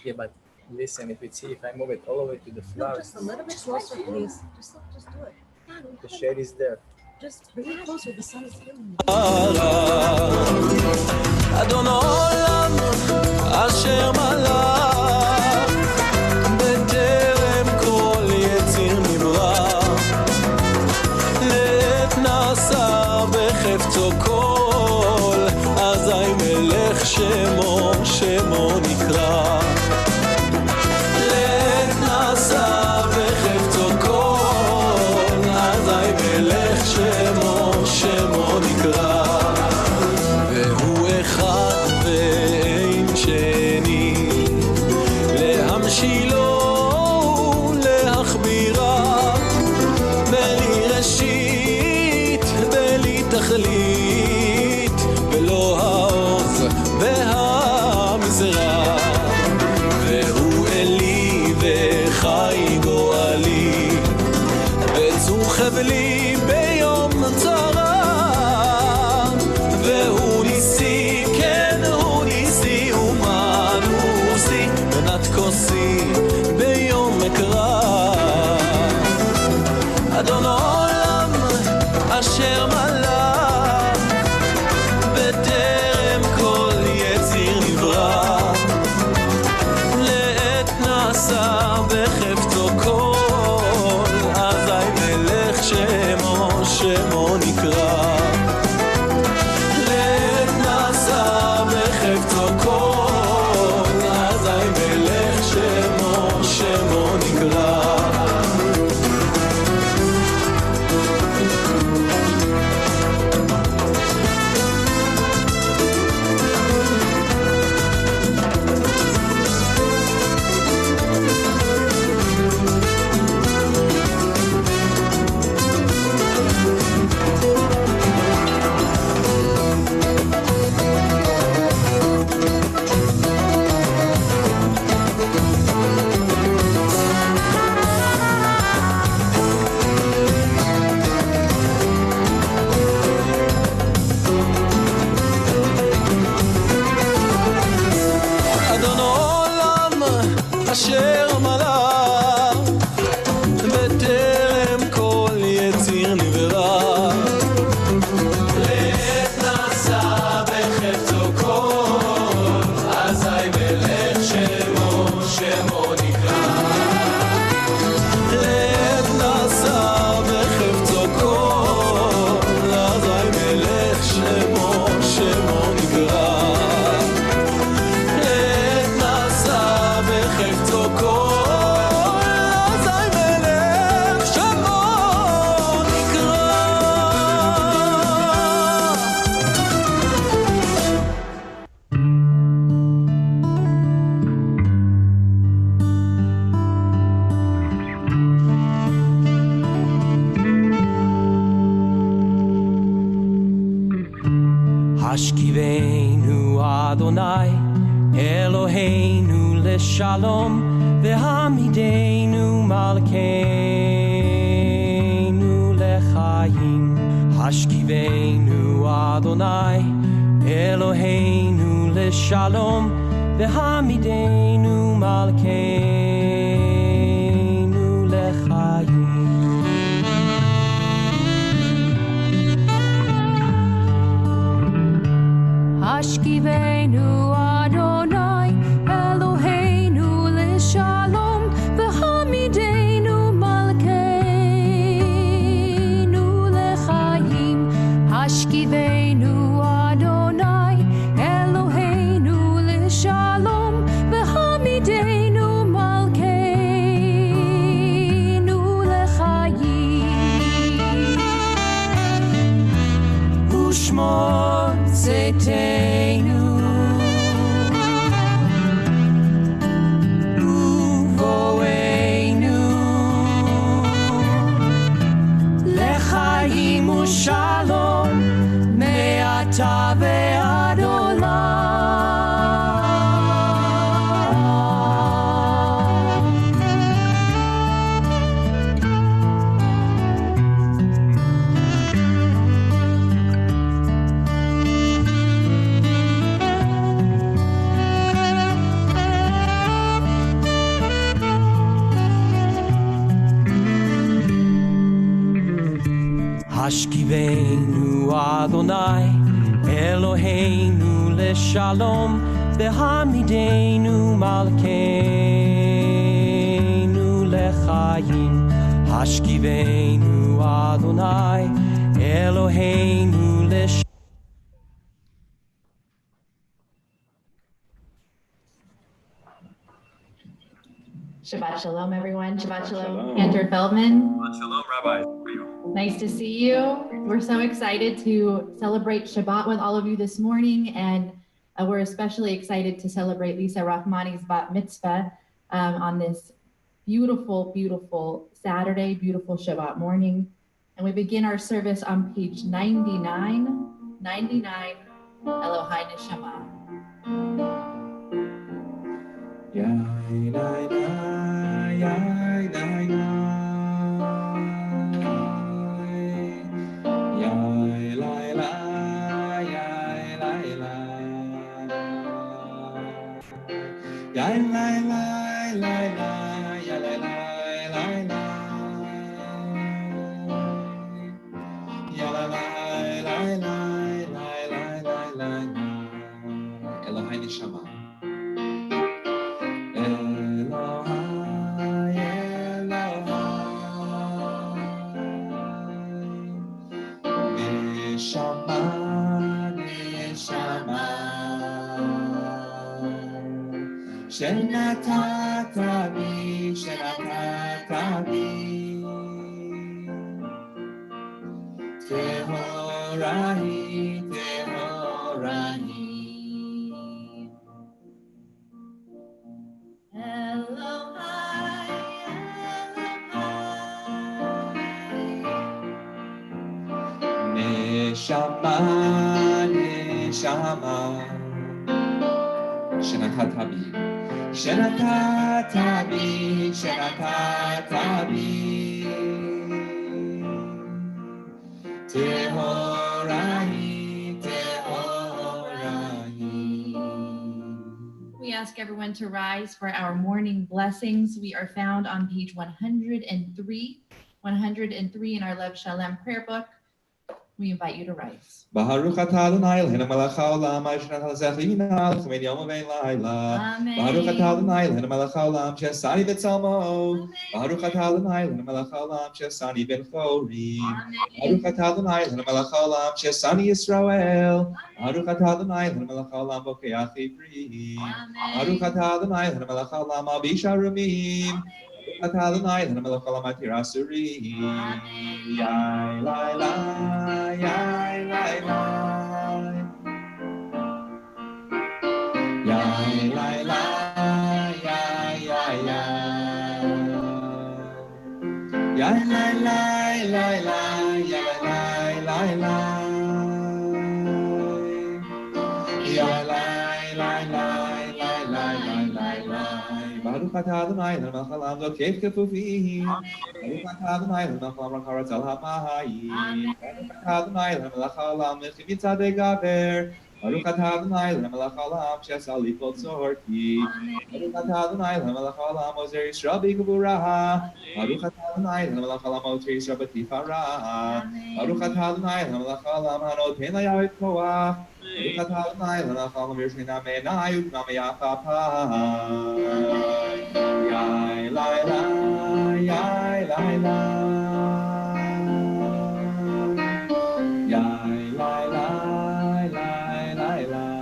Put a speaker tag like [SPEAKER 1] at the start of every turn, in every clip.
[SPEAKER 1] Yeah, but listen, if I move it all the way to the
[SPEAKER 2] No,
[SPEAKER 1] flowers,
[SPEAKER 2] just a little bit closer, please. Just do it.
[SPEAKER 1] the shade is there.
[SPEAKER 2] Just bring it closer. The sun is killing me.
[SPEAKER 3] אדון העולם אשר מלך בטרם כל יציר נברא לעת נעשה בחפצו כל אזי מלך שמו נקרא לעת נעשה בחפצו כל אזי מלך שמו נקרא והוא אחד ואין שני להמשילו ולהכבירה בלי ראשית בלי תכלית ולא העוז והמזרע והוא אלי וחי גואלי וצור חבלי ביום צרה והוא ניסי, כן הוא ניסי ומנוסי מנת כוסי ביום מקרא אדון העולם אשר מלך בטרם כל יציר נברא לעת נעשה בחפצו כל אזי מלך שמו נקרא לעת נעשה בחפצו כל אזי מלך שמו נקרא אדון העולם אשר מלך בטרם כל יציר נברא לעת נעשה בחפצו כל אזי מלך שמו נקרא לעת נעשה בחפצו כל אזי מלך שמו נקרא לעת נעשה בחפצו כל אזי מלך שמו נקרא השכיבנו אדוני אלוהינו לשלום והעמידנו מלכנו לחיים השכיבנו אדוני אלוהינו לשלום והעמידנו מלכנו לחיים
[SPEAKER 4] השכיבנו אדוני אלוהינו לשלום והעמידנו מלכנו לחיים השכיבנו אדוני אלוהינו לשלום והעמידנו מלכנו לחיים ושמור צאתנו
[SPEAKER 3] Eloheinu leshalom v'hamidenu malkeinu lechayim hashkivenu Adonai Eloheinu leshalom.
[SPEAKER 5] Shabbat Shalom, everyone. Shabbat Shalom, Cantor Feldman.
[SPEAKER 6] Shalom, Rabbi.
[SPEAKER 5] Nice to see you. We're so excited to celebrate Shabbat with all of you this morning, and we're especially excited to celebrate Lisa Rachmani's Bat Mitzvah on this beautiful, beautiful Saturday, beautiful Shabbat morning. And we begin our service on page 99, Elohai Neshama.
[SPEAKER 6] Elohai Neshama. שנתת בי, שנתת בי, טהורה היא, טהורה היא. אלוהי, אלוהי, נשמה, נשמה, שנתת בי. שנתת בי, שנתת בי, טהורה היא, טהורה היא.
[SPEAKER 5] We ask everyone to rise for our morning blessings. We are found on page 103 in our Lev Shalem prayer book. We invite you to rise.
[SPEAKER 6] Baruch atah Adonai Eloheinu melech haolam asher natan zechina l'chumei yom uvein laila.
[SPEAKER 5] Amen.
[SPEAKER 6] Baruch atah Adonai Eloheinu melech haolam she'asani b'tzalmo. Baruch atah Adonai Eloheinu melech haolam she'asani ben chorim. Baruch atah Adonai Eloheinu melech haolam she'asani Yisrael. Baruch atah Adonai Eloheinu melech haolam bokeach ivri. Baruch atah Adonai Eloheinu melech haolam albish harumim. Atah Adonai Eloheinu melech haolam atir asurim. Yai lai lai, yai lai lai. Yai lai lai, yai yai yai. Yai lai lai, lai lai, yai lai lai lai. Yai lai lai lai, lai lai lai lai. Baruch atah Adonai Eloheinu melech haolam lokech kefufim. Baruch atah Adonai Eloheinu melech haolam rakaratz al hamayim. Baruch atah Adonai Eloheinu melech haolam mechim mitzadei gaver. Baruch atah Adonai Eloheinu melech haolam she'asa li kol tzorki. Baruch atah Adonai Eloheinu melech haolam ozer Yisrael b'gvura. Baruch atah Adonai Eloheinu melech haolam ozer Yisrael b'tifara. Baruch atah Adonai Eloheinu melech haolam hanoten layavet koach. Baruch atah Adonai Eloheinu melech haolam yirshena me'enai u'knam yachapai. Yai lai lai, yai lai lai. Yai lai lai, lai lai lai.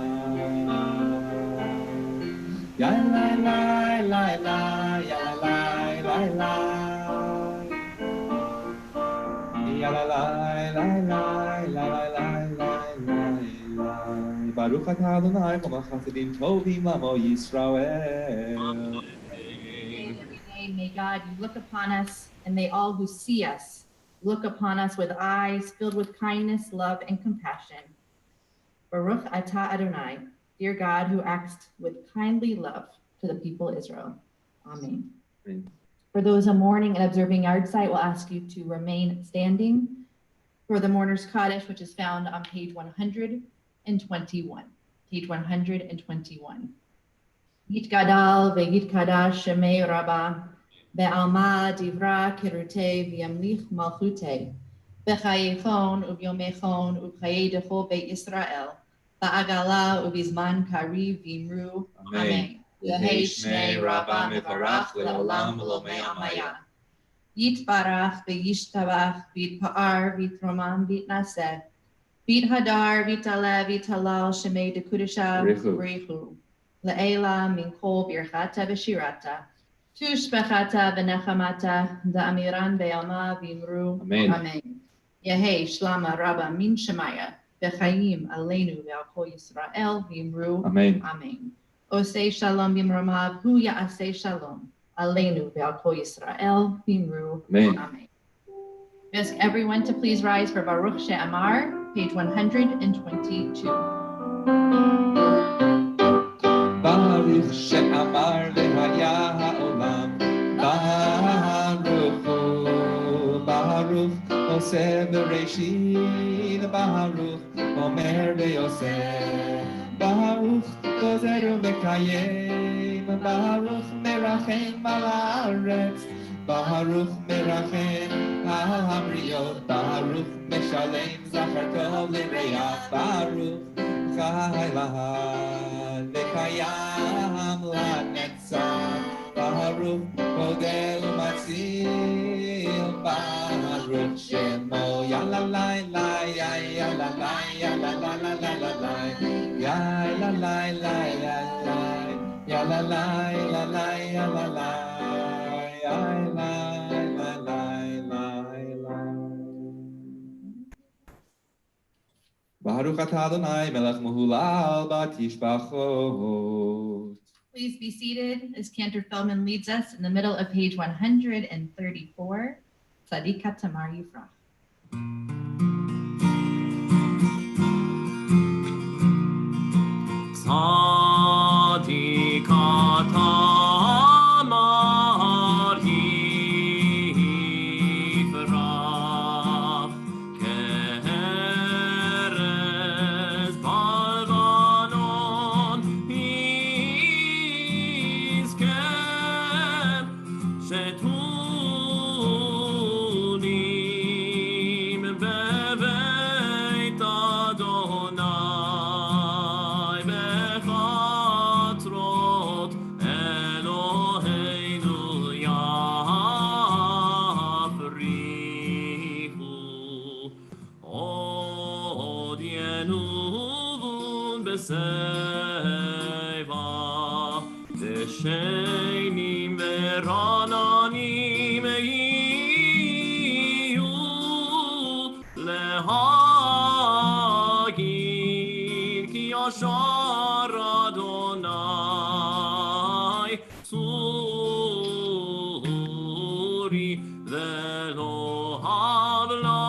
[SPEAKER 6] Yai lai lai, lai lai, yai lai lai lai. Yai lai lai, lai lai, lai lai lai lai. Baruch atah Adonai melech chasadim tovim lamo Yisrael.
[SPEAKER 5] May God, you look upon us, and may all who see us look upon us with eyes filled with kindness, love, and compassion. Baruch atah Adonai, dear God, who acts with kindly love to the people of Israel. Amen.
[SPEAKER 6] Amen.
[SPEAKER 5] For those in mourning and observing yard site, we'll ask you to remain standing for the mourner's Kaddish, which is found on page 121. Page 121. Yitgadal ve'yitkadash shemei Rabbah, be'alma divra kirutei v'yamlich malchutei, b'chayechon u'byomechon u'chayedecho be'Yisrael, Ba'agala ubizman kariv vimru. Amen. Yehei Shnei Rabba Mevarach Le'olam V'lo Me'amaya. Yitbarach v'yishtabach v'yitpa'ar v'yitromam v'yitnaseh. V'yithadar v'yitaleh v'yitalal shemei dekudesha v'rechu. Le'ela min kol birchata v'shirata. Tushbechata v'nechamata da'amiran ve'alma v'imru. Amen. Yehei shlama rabba min shemaya v'chayim aleinu ve'al kol Yisrael v'imru.
[SPEAKER 6] Amen.
[SPEAKER 5] Amen. Osei shalom b'mromav hu ya'aseh shalom. Aleinu ve'al kol Yisrael v'imru.
[SPEAKER 6] Amen.
[SPEAKER 5] Amen. I ask everyone to please rise for Baruch She'amar, page 122.
[SPEAKER 6] Baruch she'amar v'haya ha'olam. Baruch hu, Baruch oseh b'reishit. Baruch omer v'yoseh. Baruch gozer u'mekayem. Baruch merachem al haaretz. Baruch merachem al habriot. Baruch meshalem zachar tov l'reach. Baruch chai lahad v'kayam lanetzach. Baruch kodel u'matzil. Baruch shemo yalalai lai yalalai yalalai yalalai yalalai yalalai yalalai yalalai yalalai. Baruch atah Adonai melech mohulal batishbachot.
[SPEAKER 5] Please be seated as Cantor Feldman leads us in the middle of page 134. Tzadika Tamar Yifrach.
[SPEAKER 3] Tzadika Tamar Yifrach, Keres Balvanon Yizker, Shetunim Bebeit Adonai Bechatrot Eloheinu Yafrichu Od Yenuvun Beseva Deshenim Verananim Yiyu Lehagir Ki Yashar Adonai Suri Velo Havlatabo.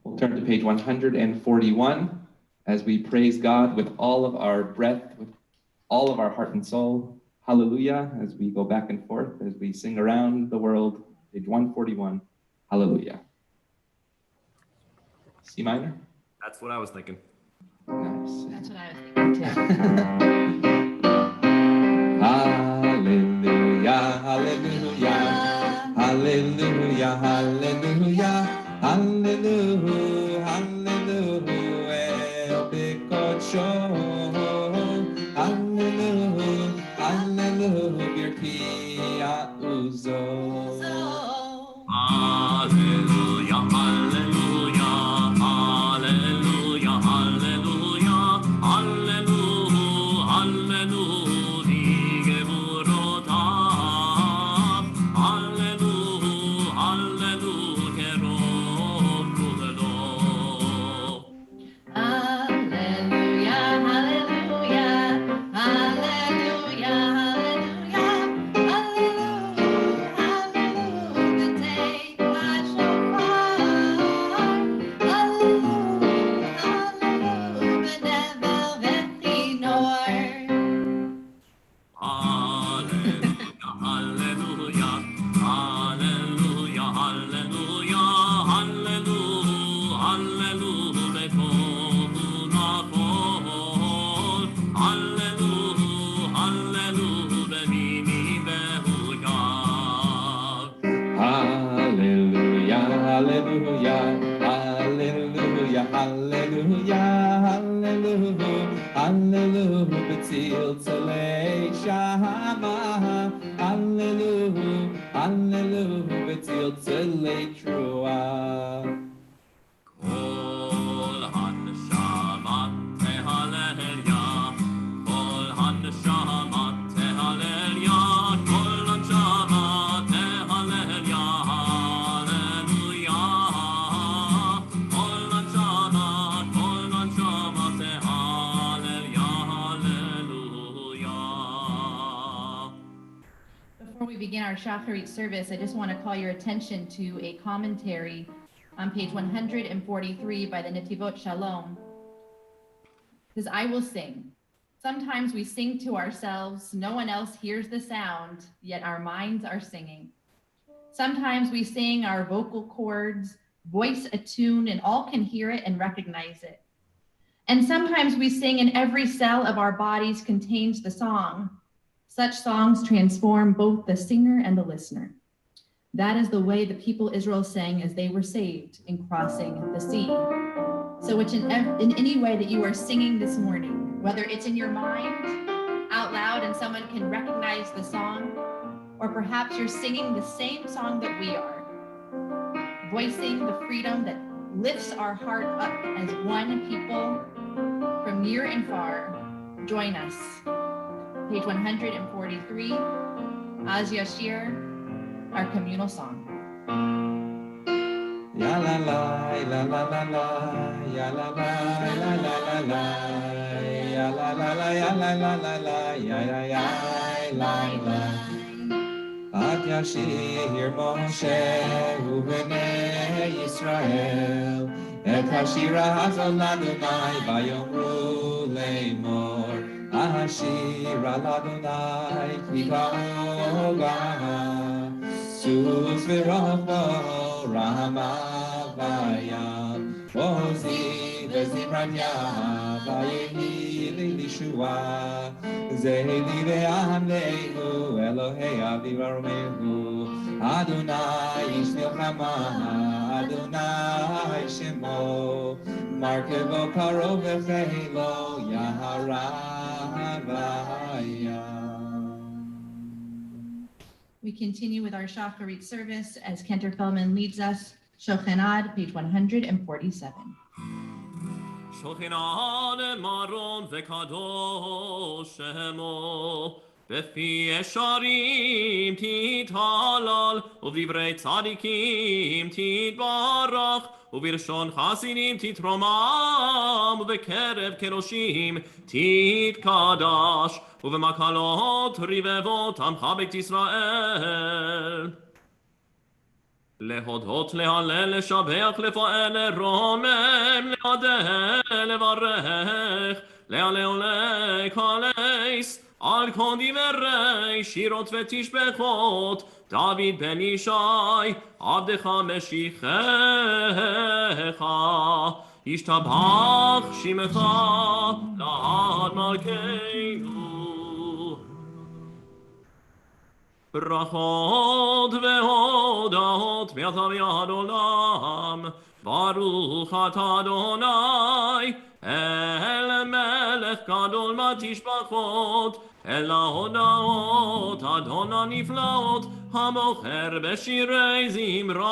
[SPEAKER 6] We'll turn to page 141 as we praise God with all of our breath, with all of our heart and soul. Hallelujah, as we go back and forth, as we sing around the world. Page 141, hallelujah. C minor?
[SPEAKER 7] That's what I was thinking.
[SPEAKER 6] Nice.
[SPEAKER 5] That's what I was thinking too.
[SPEAKER 6] Hallelujah, hallelujah, hallelujah, hallelujah, hallelujah, hallelujah, El Bikocho, hallelujah, hallelujah, Birki Uzo.
[SPEAKER 3] Hallelujah, hallelujah, hallelujah, hallelujah, hallelujah, hallelujah, Geburotav, hallelujah, hallelujah, Kerov Kudelo.
[SPEAKER 5] Hallelujah, hallelujah, hallelujah, hallelujah,
[SPEAKER 6] hallelujah, hallelujah, hallelujah, hallelujah, b'tzil tzalei shama, hallelujah, hallelujah, b'tzil tzalei trua.
[SPEAKER 3] Kol hanshamat tehalelya, kol hanshamat tehalelya, kol hanshamat tehalelya, hallelujah. Kol hanshamat tehalelya, hallelujah.
[SPEAKER 5] Before we begin our Shacharit service, I just want to call your attention to a commentary on page 143 by the Netivot Shalom. It says, I will sing. Sometimes we sing to ourselves, no one else hears the sound, yet our minds are singing. Sometimes we sing our vocal cords, voice a tune, and all can hear it and recognize it. And sometimes we sing and every cell of our bodies contains the song. Such songs transform both the singer and the listener. That is the way the people Israel sang as they were saved in crossing the sea. So it's in any way that you are singing this morning, whether it's in your mind, out loud, and someone can recognize the song, or perhaps you're singing the same song that we are, voicing the freedom that lifts our heart up as one people from near and far. Join us. Page 143, Az Yashir, our communal song.
[SPEAKER 6] Ya la la la la la la, ya la la la la la la, ya la la la ya la la la la, ya ya ya la la. At Yashir Moshe u'bnei Yisrael, et hashira hazol l'Adonai vayomru leimor, hashira l'Adonai ki ka'oga, sus v'rocho Rama vayam, ozi v'zimranya vayehi l'Yeshua, zehi ve'amlehu Elohei aviv aromehu, Adonai ish milchama, Adonai shemo, markevo karov v'cheilo yahara vayam.
[SPEAKER 5] We continue with our Shacharit service as Kentor Feldman leads us. Shochanad, page 147.
[SPEAKER 3] שוכנן מרום וקדוש שמו, בפי ישרים תתהלל, ובדברי צדיקים תתברך, ובלשון חסידים תתרומם, ובקרב קדושים תתקדש, ובמקהלות רבבות עמך בית ישראל. להודות, להלל, לשבח, לפעל, לרומם, להודל, לברך, להלל ולקלס, על כל דברי שירות ותשבחות, דוד בן ישי, עבדך משיחך, ישתבח שמך לעד מלכנו. ברכות והודות מעתה ועד עולם, ברוך אתה אדוני, אל מלך גדול מה תשבחות, אל ההודעות אדון הנפלאות, המוכר בשירי זמרה,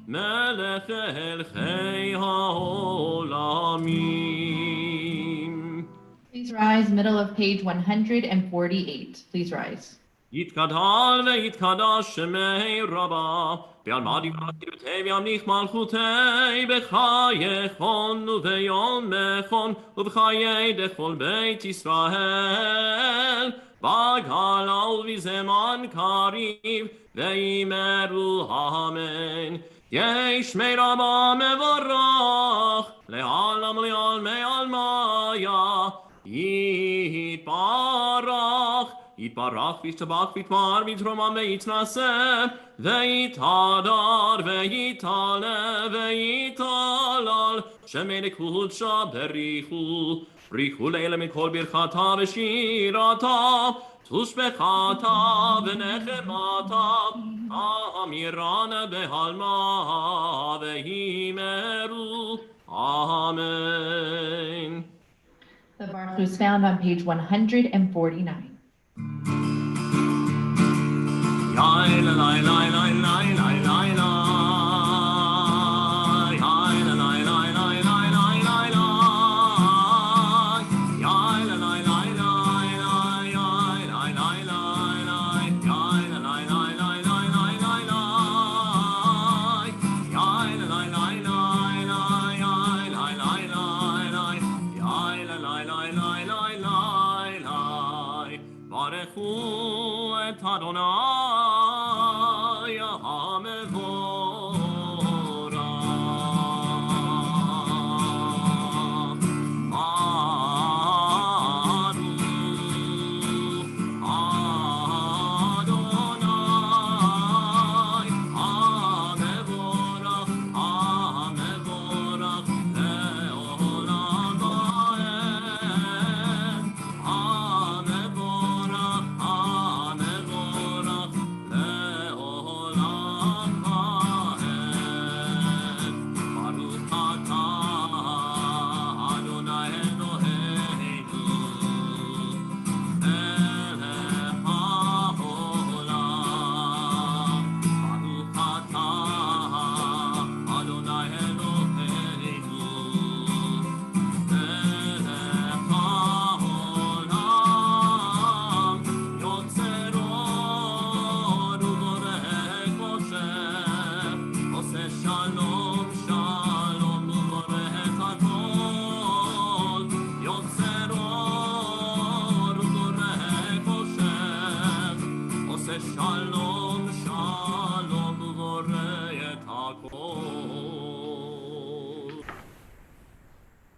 [SPEAKER 3] מלך מלכי העולמים.
[SPEAKER 5] Please rise, middle of page 148. Please rise.
[SPEAKER 3] יתגדל ויתקדש שמי רבה, בעלמא דברי וימליך מלכותי, בחייכון וביומכון, ובחיי דכל בית ישראל, בגל ובזמן קריב, ואמרו אמן. ישמי רבה מבורך, לעלם לעלמי עלמיה, יתברך, יתברך וישתבח ויתמר ויתרומם ויתנשא ויתהדר ויתעלה ויתהלל שמי קודשא בריחו בריחו לילה מכל ברכתה ושירתה תושבחתה ונחמתה אמירנה בהלמה והימרו Amen.
[SPEAKER 5] The Baruch is found on page 149.
[SPEAKER 3] Adonai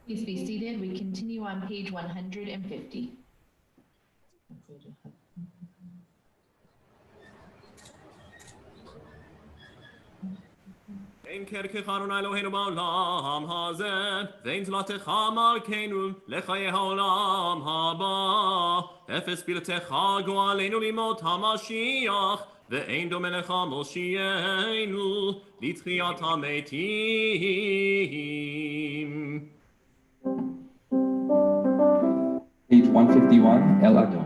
[SPEAKER 5] Please be seated. We continue on page 150.
[SPEAKER 3] אין כרכך אדוני אלוהינו בעולם הזה, ואין זולתך מלכנו לחיי העולם הבא. אפס פלטך גואלנו לימות המשיח, ואין דומה לך מושיענו לתחיית המתים.
[SPEAKER 6] Page 151, El Adon.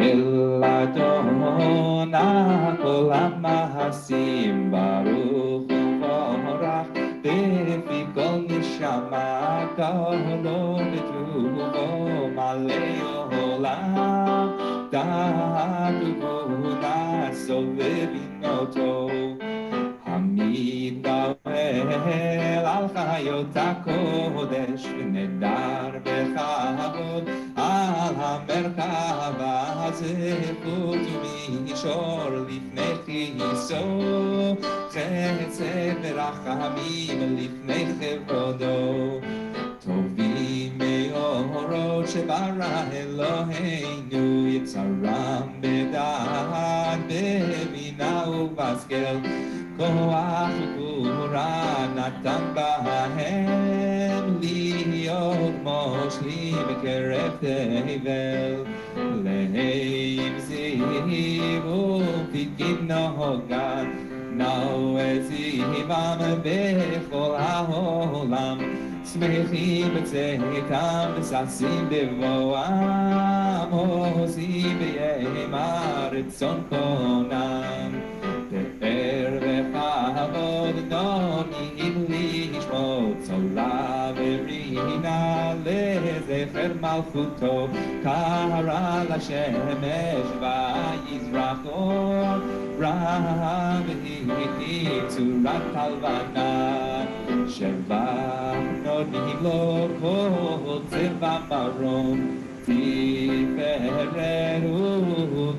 [SPEAKER 6] El Adon, kol ha'mahasim, baruch u'vorach, befi kol neshama, kolo betuvo, malei olam, da'atu sovevinoto, hamid ba'el al chayot ha'kodesh, v'nedar בכבוד על המרחב הזכות ומישור לפני כיסו חסד ורחמים לפני כבודו טובים מאורות שברא אלוהינו יצרם בדעת בבינה ובשכל כוח וגבורה נתן בהם להיות מושלים בקרב תבל להם זיו ופתקים נהוגן נאו זיבם בכל העולם שמחים בצאתם וששים בבואם עושים בימר רצון קונם פאר וכבוד נונים לשמות צולה ורינה לזכר מלכותו קרא לשמש ויזרח אור רב והיא צורת הלבנה שבח נונים לו כל צבע מרום תפארת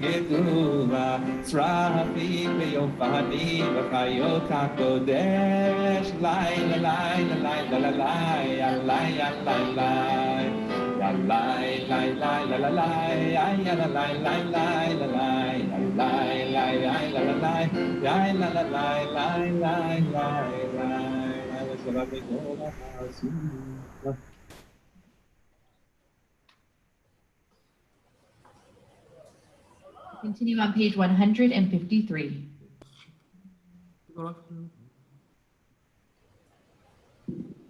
[SPEAKER 6] וגדולה צרפים ויופנים וחיות הקודש לילה לילה לילה לילה לילה לילה
[SPEAKER 5] Continue on page 153.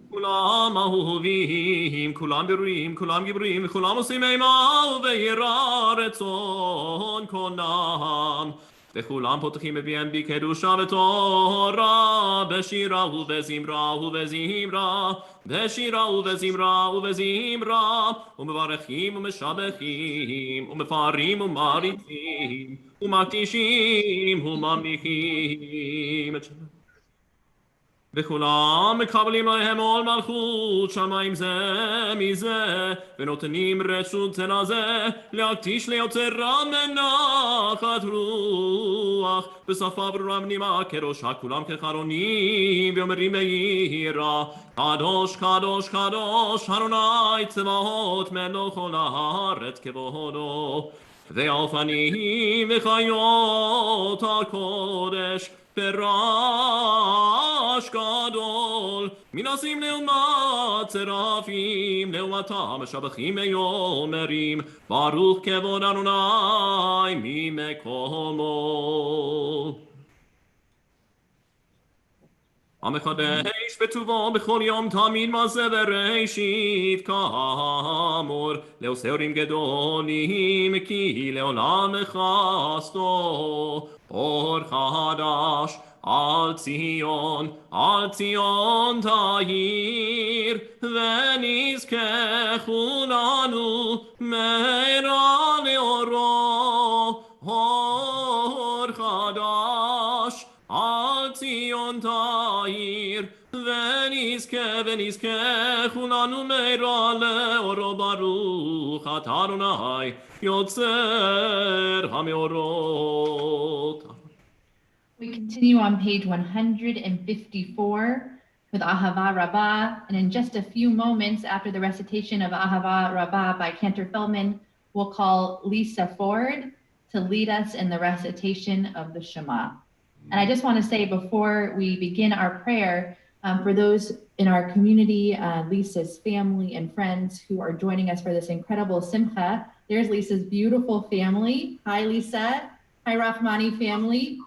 [SPEAKER 3] כולם אהובים, כולם בריאים, כולם גיבורים, וכולם עושים אימה וביראה רצון קונם. וכולם פותחים את פיהם בקדושה ותורה, בשירה ובזמרה ובזמרה, בשירה ובזמרה ובזמרה, ומברכים ומשבחים, ומפארים ומעריצים, ומקדישים וממליכים. וכולם מקבלים להם עול מלכות שמיים זה מזה, ונותנים רשות לזה להקדיש ליוצרה מנחת רוח, בשפה ברורה ונימה כראשה, כולם כחרונים ואומרים ביראה, קדוש קדוש קדוש אדוני צבאות מלך כל הארץ כבודו, ואלפנים וחיות הקודש פרש גדול, מנסים לעומת צרפים, לעומתם משבחים ואומרים, ברוך כבוד אדוני ממקומו. המחדש בטובו בכל יום תמיד מעשה בראשית כאמור, לעושה אורים גדולים כי לעולם חסדו, אור חדש על ציון תאיר, ונזכה כולנו מהרה לאורו, אור חדש על ציון תאיר, ונזכה כולנו מהרה לאורו, ברוך אתה אדוני יוצר המאורות.
[SPEAKER 5] We continue on page 154 with Ahava Rabbah, and in just a few moments after the recitation of Ahava Rabbah by Cantor Feldman, we'll call Lisa Ford to lead us in the recitation of the Shema. And I just want to say before we begin our prayer, for those in our community, Lisa's family and friends who are joining us for this incredible simcha, there's Lisa's beautiful family. Hi, Lisa. Hi, Rachmani family.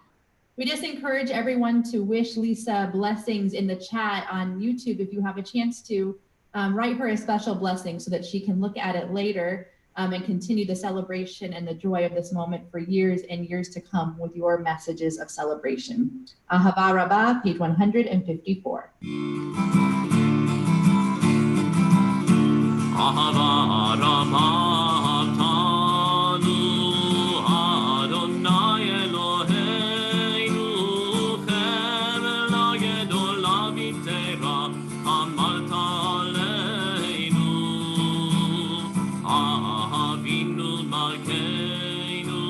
[SPEAKER 5] We just encourage everyone to wish Lisa blessings in the chat on YouTube. If you have a chance to write her a special blessing so that she can look at it later and continue the celebration and the joy of this moment for years and years to come with your messages of celebration. Ahava Rabbah, page 154.
[SPEAKER 3] Ahava Rabbah tanu Adonai Eloheinu chemel hagedol avitera amalta aleinu ahavinu malkeinu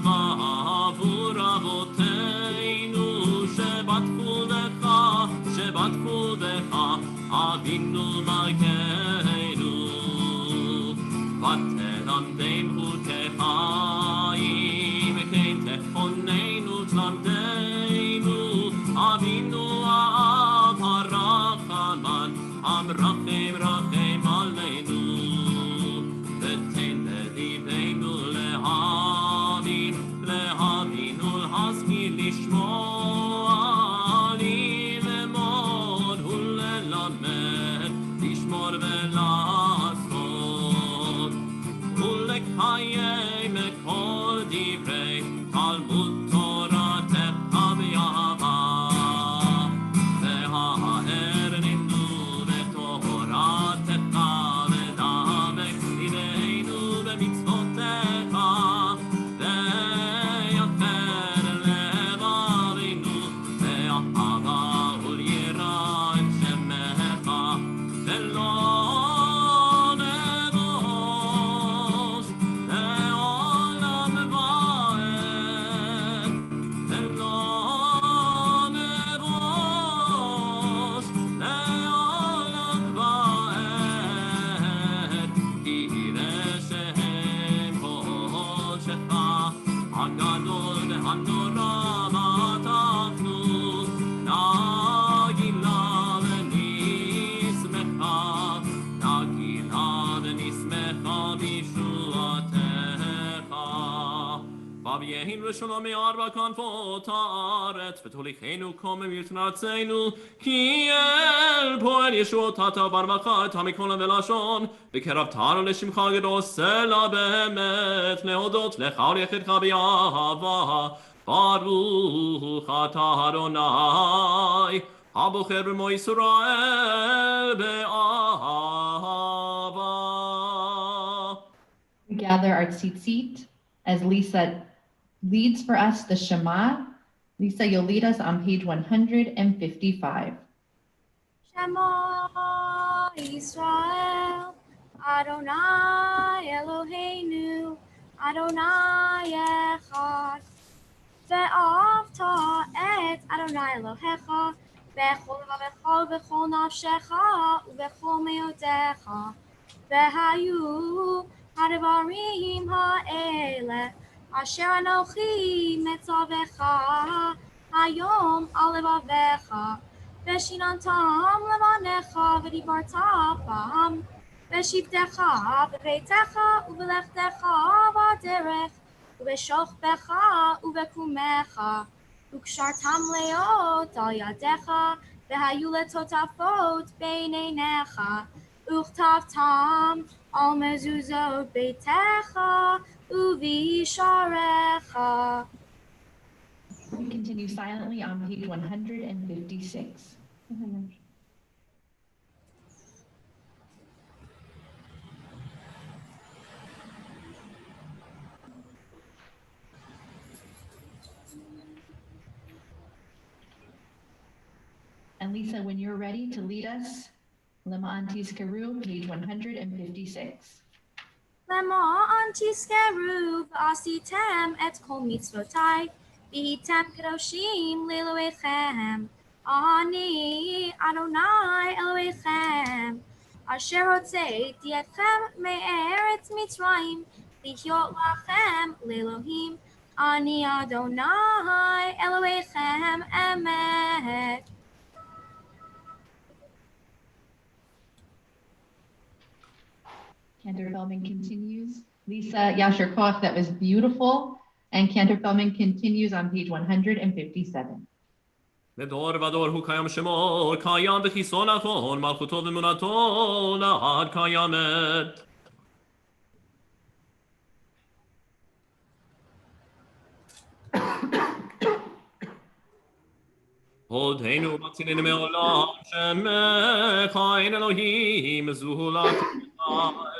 [SPEAKER 3] ba'avur avoteinu shebatchu lecha avinu malkeinu ותלמדם חוקי-חיים, כן תכוננו תלמדנו, אבינו האב הרחמן, המרחם רחם עלינו, ותן לליבנו להבין ולהשכיל לשמוע, ללמוד וללמד, לשמור ולעשות. ולקיים את כל דברי תלמוד תורתך באהבה, והערננו בתורתך, ודבק ליבנו במצוותיך, ויפר לבבינו באהבה וליראה את שמך, ולא יהין ושלום מארבע כנפות הארץ, ותוליכנו קומם יתנרצנו, כי אל פועל ישועות אתה ברמך את המקום ולשון, וקרבתנו לשמך גדול סלע באמת, להודות לך וליחידך באהבה, ברוך אתה אדוני, הבוחר במו ישראל באהבה.
[SPEAKER 5] We gather our tzitzit as Lisa leads for us the Shema. Lisa, you'll lead us on page 155.
[SPEAKER 7] Shema Yisrael, Adonai Eloheinu, Adonai Echad. Ve'avta et Adonai Elohecha, bechol levavecha, bechol nafshecha, ubechol meotecha. Ve'hayu הדברים האלה אשר אנוכי מצווך היום על לבביך ושיננתם לבניך ודיברת בם בשבתך בביתך ובלכתך בדרך ובשוכבך ובקומך וקשרתם להיות על ידיך והיו לטוטפות בין עיניך וכתבתם על מזוזות ביתך ובשעריך.
[SPEAKER 5] We continue silently on page 156. And Lisa, when you're ready to lead us, Lema'an Tizkaru, page 156.
[SPEAKER 7] למען תזכרו ועשיתם את כל מצוותיי, והייתם קדושים לאלוהיכם. אני אדוני אלוהיכם, אשר הוצאתי אתכם מארץ מצרים, להיות לכם לאלוהים. אני אדוני אלוהיכם אמת.
[SPEAKER 5] Cantor Feldman continues. Lisa Yasher Koch, that was beautiful. And Cantor Feldman continues on page 157.
[SPEAKER 3] לדור ודור הוא קיים שמו, קיים וחיסון נכון, מלכותו ואמונתו לעד קיימת. הודנו בציננו מעולם, שמך אין אלוהים, זולת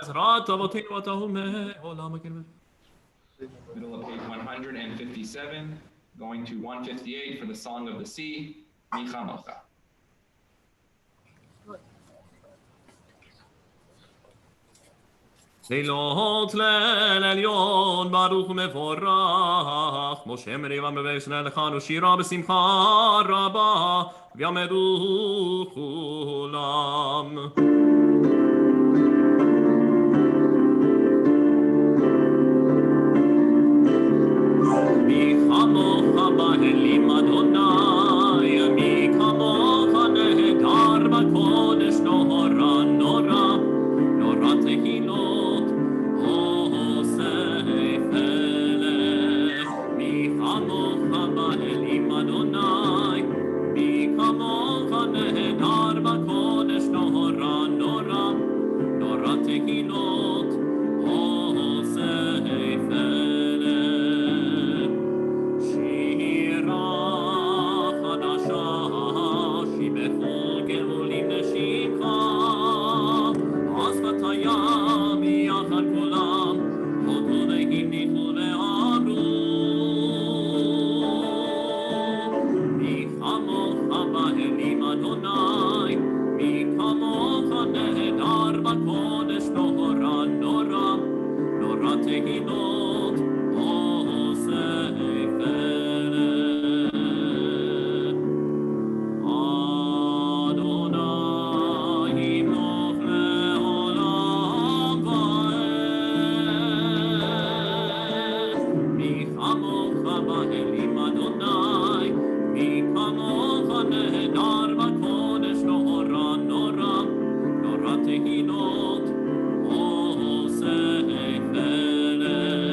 [SPEAKER 3] עזרת אבותינו אתה הוא מעולם.
[SPEAKER 6] Middle of page 157, going to 158 for the Song of the Sea, Michamocha.
[SPEAKER 3] לילות ליל עליון ברוך ומבורך, משה מריבה מבקש לכנו שירה בשמחה רבה, ויעמדו כולם. מי כמוך באלים אדוני, מי כמוך נהדר בקודש נורא נורא, נורא תהילות עושה פלא. מי כמוך באלים אדוני, מי כמוך נהדר בקודש נורא נורא, נורא תהילות עושה פלא. תהילות עושה פלא.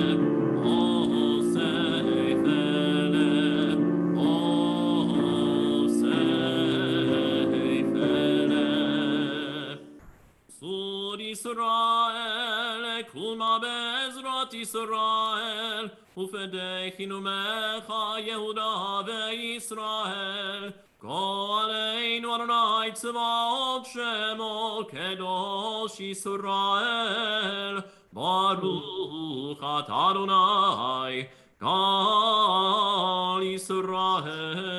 [SPEAKER 3] ישראל, קומה בעזרת ישראל, ופדחנו מך יהודה וישראל. גואלנו אדוני צבאות שמו קדוש ישראל. ברוך אתה אדוני גאל ישראל.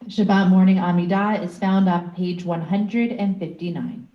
[SPEAKER 5] Shabbat morning Amidah is found on page 159.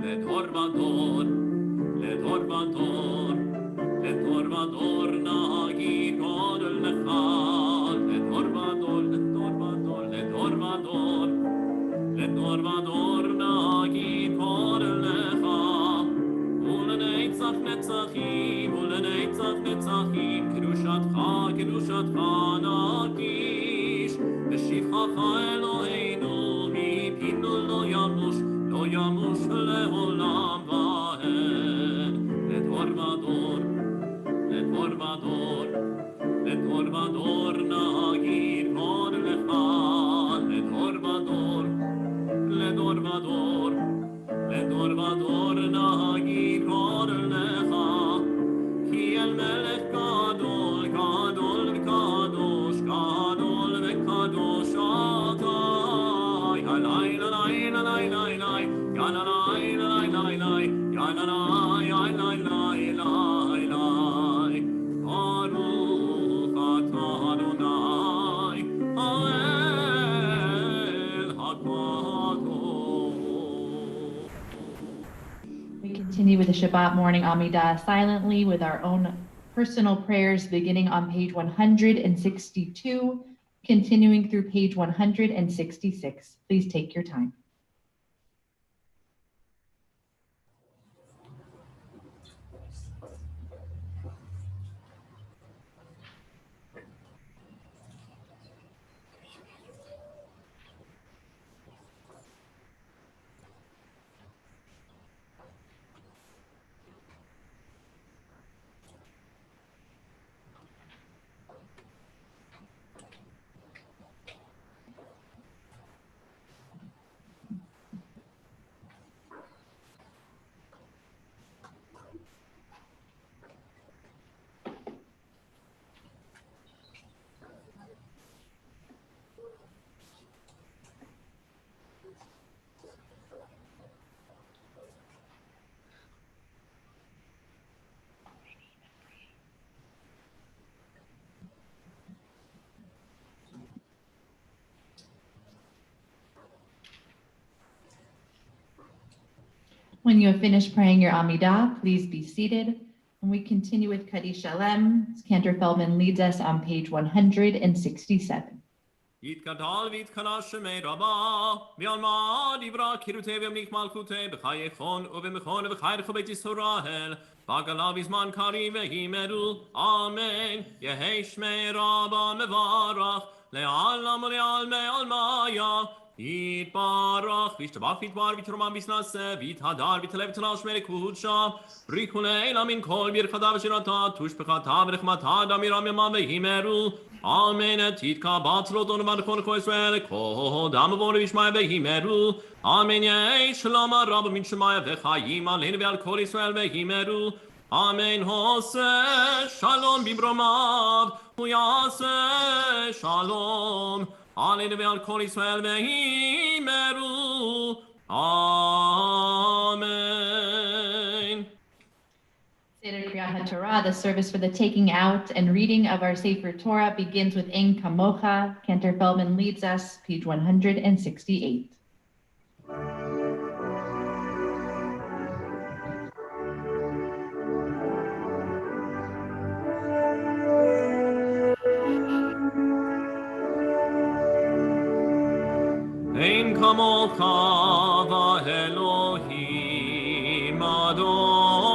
[SPEAKER 3] לדור ודור, לדור ודור. לדור נגיד קורא לך ולנצח נצחים ולנצח נצחים קדושתך קדושתך נקיש בשבחך אלוהינו מפינו לא ימוש לעולם ועד לדור ודור לדור ודור לדור ודור נגיד קורא לך לדור ודור לדור ודור לדור ודור נגיד קורא לך כי אל מלך גדול גדול וקדוש גדול וקדוש אתה לילה לילה לילה לילה יאללה לילה לילה לילה יאללה לילה לילה לילה ברוך אתה אדוני האל הקדוש.
[SPEAKER 5] We continue with the Shabbat morning Amidah silently with our own personal prayers beginning on page 162, continuing through page 166. Please take your time. When you have finished praying your Amidah, please be seated. And we continue with Kaddish Shalem. Cantor Feldman leads us on page 167.
[SPEAKER 3] יתגדל ויתקדש שמי רבה, ועלמא דברה קירותי וימליך מלכותי, בחיי חון ובמכון ובחי רחו בית ישראל, בגלה בזמן קריב והימרו, אמן. יהי שמי רבה מברך, לעלם ולעלמי עלמיה, יתברך, וישתבח ויתבר ויתרומם ויתנשא, ויתהדר ויתעלה ותלש מלכותשה, בריחו לעילה מן כל ברכתה ושירתה, תושבחתה ורחמתה דמירם ימם והימרו, Amen. Titka batzlot on van kon Israel ko dam vor vishmai behimeru. Amen. Yei shalom rab min shmai vechayim alein ve'al kol Israel behimeru. Amen. Hose shalom bibromav huyase shalom alein ve'al kol Israel behimeru. Amen.
[SPEAKER 5] Seder Kriyat HaTorah, the service for the taking out and reading of our Sefer Torah begins with Ein Kamocha. Cantor Feldman leads us, page 168.
[SPEAKER 3] Ein Kamocha va'Elohim Adon.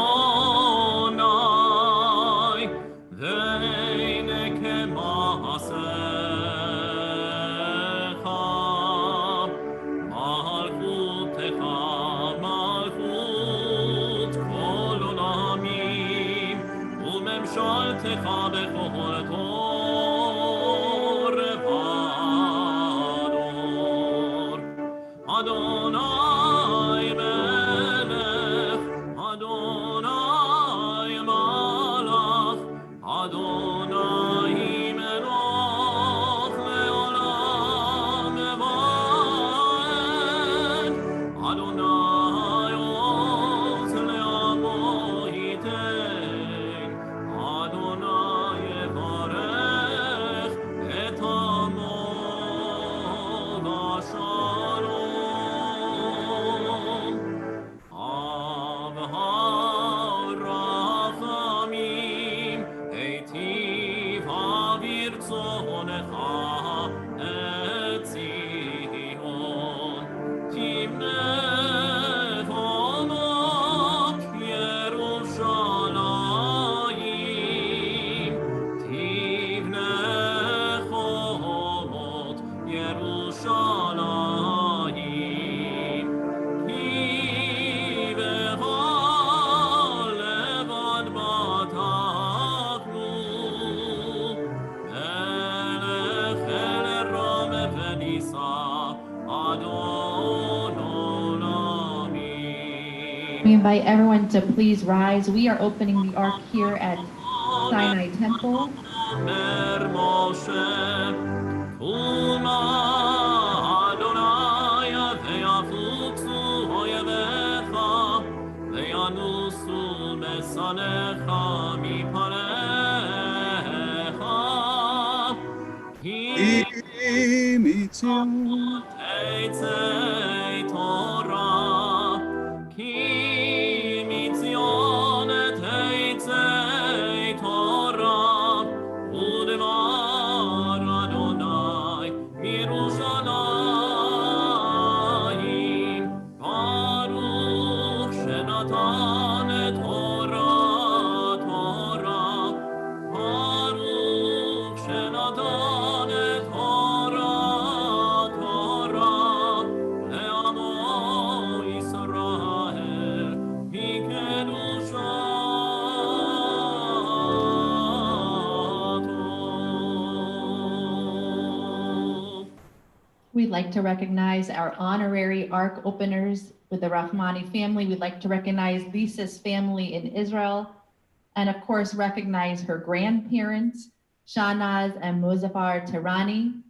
[SPEAKER 3] Adonai Melech, Adonai Malach, Adonai Melech le'olam va'ed, Adonai oz le'amo yiteh, Adonai
[SPEAKER 5] We invite everyone to please rise. We are opening the ark here at Sinai Temple.
[SPEAKER 3] Mer Moshe, Kuma Adonai ve'afutzu oyevecha ve'anusu besanecha mipanecha Ki
[SPEAKER 8] Mitzion.
[SPEAKER 3] Teitzei Torah Ki mitzion teitzei Torah Udevar Adonai Mirushalayim Baruch Shenatan Torah Torah Baruch Shenatan Torah Torah Le'amo Yisrael Mikedushato.
[SPEAKER 5] We'd like to recognize our honorary ark openers with the Rachmani family. We'd like to recognize Lisa's family in Israel, and of course, recognize her grandparents, Shanaz and Muzaffar Tirani.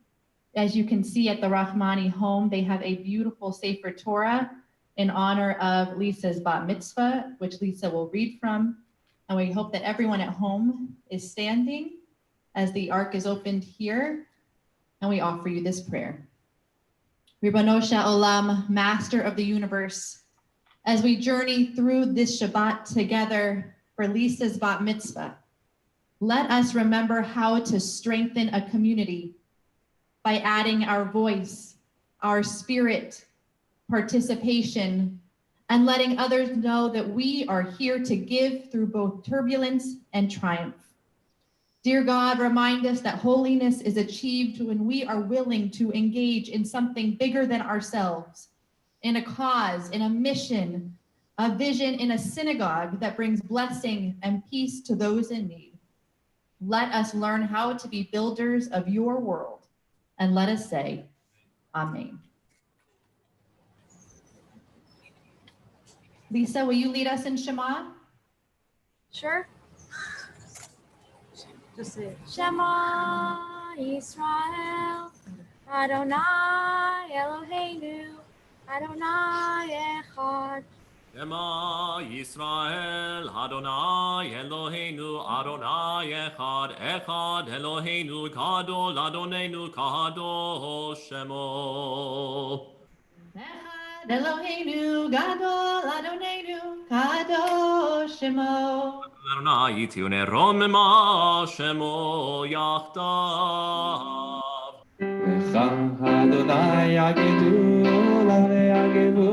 [SPEAKER 5] As you can see at the Rachmani home, they have a beautiful Sefer Torah in honor of Lisa's bat mitzvah, which Lisa will read from. And we hope that everyone at home is standing as the ark is opened here, and we offer you this prayer. Ribono Olam, Master of the universe, as we journey through this Shabbat together for Lisa's bat mitzvah, let us remember how to strengthen a community by adding our voice, our spirit, participation, and letting others know that we are here to give through both turbulence and triumph. Dear God, remind us that holiness is achieved when we are willing to engage in something bigger than ourselves, in a cause, in a mission, a vision in a synagogue that brings blessing and peace to those in need. Let us learn how to be builders of your world, and let us say, Amen. Lisa, will you lead us in Shema?
[SPEAKER 7] Sure.
[SPEAKER 2] Just say it.
[SPEAKER 7] Shema Yisrael, Adonai Eloheinu, Adonai Echad.
[SPEAKER 3] Shema Yisrael, Adonai Eloheinu, Adonai Echad, Echad Eloheinu, Gadol Adonenu, Kadosh Shemo.
[SPEAKER 5] Echad Eloheinu, Gadol Adonenu, Kadosh Shemo.
[SPEAKER 3] Adonai Yitiune Romema Shemo Yachdav.
[SPEAKER 6] Lecha Adonai Agedula ve'agevu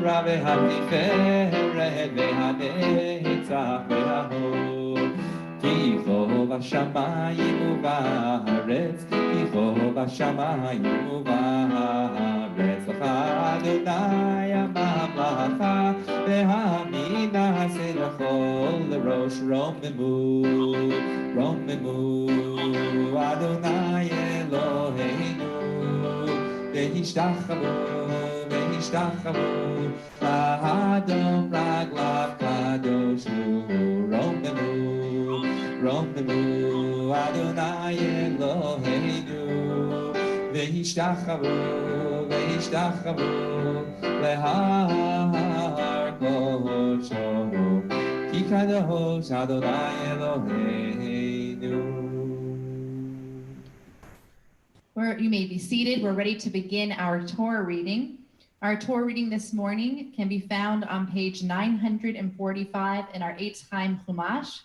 [SPEAKER 6] Rave HaTiferet ve'hanetzach ve'ahod Ki chov hashamayim u'va'aretz Ki chov hashamayim u'va'aretz Lecha Adonai הממלכה והמינה נעשה לכל לראש רוממו אדוני אלוהינו והשתחוו לאדום רגליו קדוש הוא רוממו אדוני אלוהינו והשתחוו להר קודשו כי קדוש אדוני אלוהינו.
[SPEAKER 5] You may be seated. We're ready to begin our Torah reading. Our Torah reading this morning can be found on page 945 in our Eitz Chaim Chumash,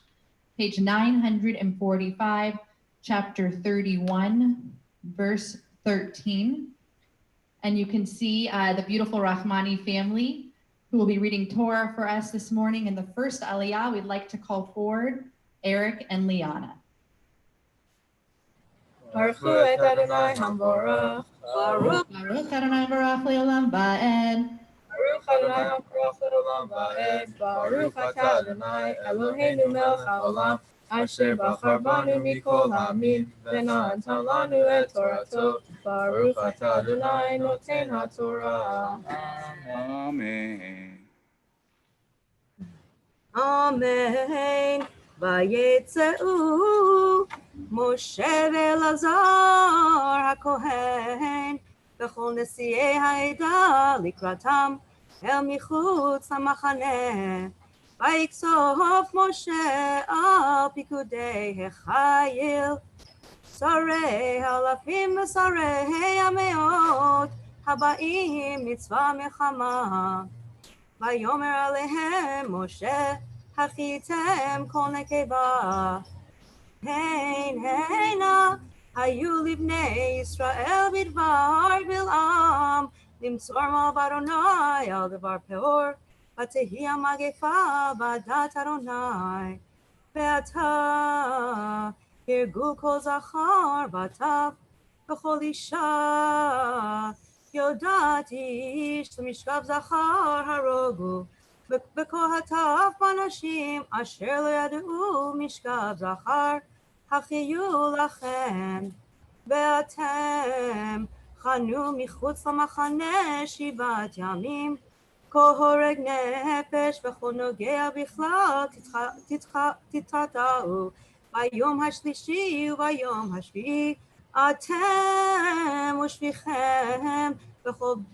[SPEAKER 5] page 945, chapter 31, verse 13. And you can see the beautiful Rachmani family who will be reading Torah for us this morning. In the first Aliyah, we'd like to call forward Eric and Liana.
[SPEAKER 2] Baruch Hu et Adonai Hamborach. Baruch
[SPEAKER 5] Adonai Barach Le'olam Va'ed.
[SPEAKER 2] Baruch Adonai Hamborach Le'olam Va'ed. Baruch Atah Adonai Eloheinu melech haolam asher bachar banu mikol ha'amim v'na'atan lanu et Torato. Baruch Atah Adonai noten haTorah.
[SPEAKER 8] Amen.
[SPEAKER 2] אמן. ויצאו משה ואלעזר הכהן וכל נשיאי העדה לקראתם אל מחוץ למחנה. ויקצוף משה על פיקודי החיל, שרי האלפים ושרי המאות הבאים מצווה מלחמה. ויאמר עליהם משה, הכיתם כל נקבה. הנה היו לבני ישראל בדבר בלעם, למסור מעל באדוני על דבר פאור, ותהי המגפה בדת אדוני. ועתה הרגו כל זכר וטף, וכל אישה יודעת איש למשכב זכר הרוגו, וכל הטף בנשים אשר לא ידעו משכב זכר החיו לכם. ואתם חנו מחוץ למחנה 7 ימים, כל הורג נפש וכל נוגע בכלל תתחטאו. ביום השלישי וביום השביעי אתם ושפיכם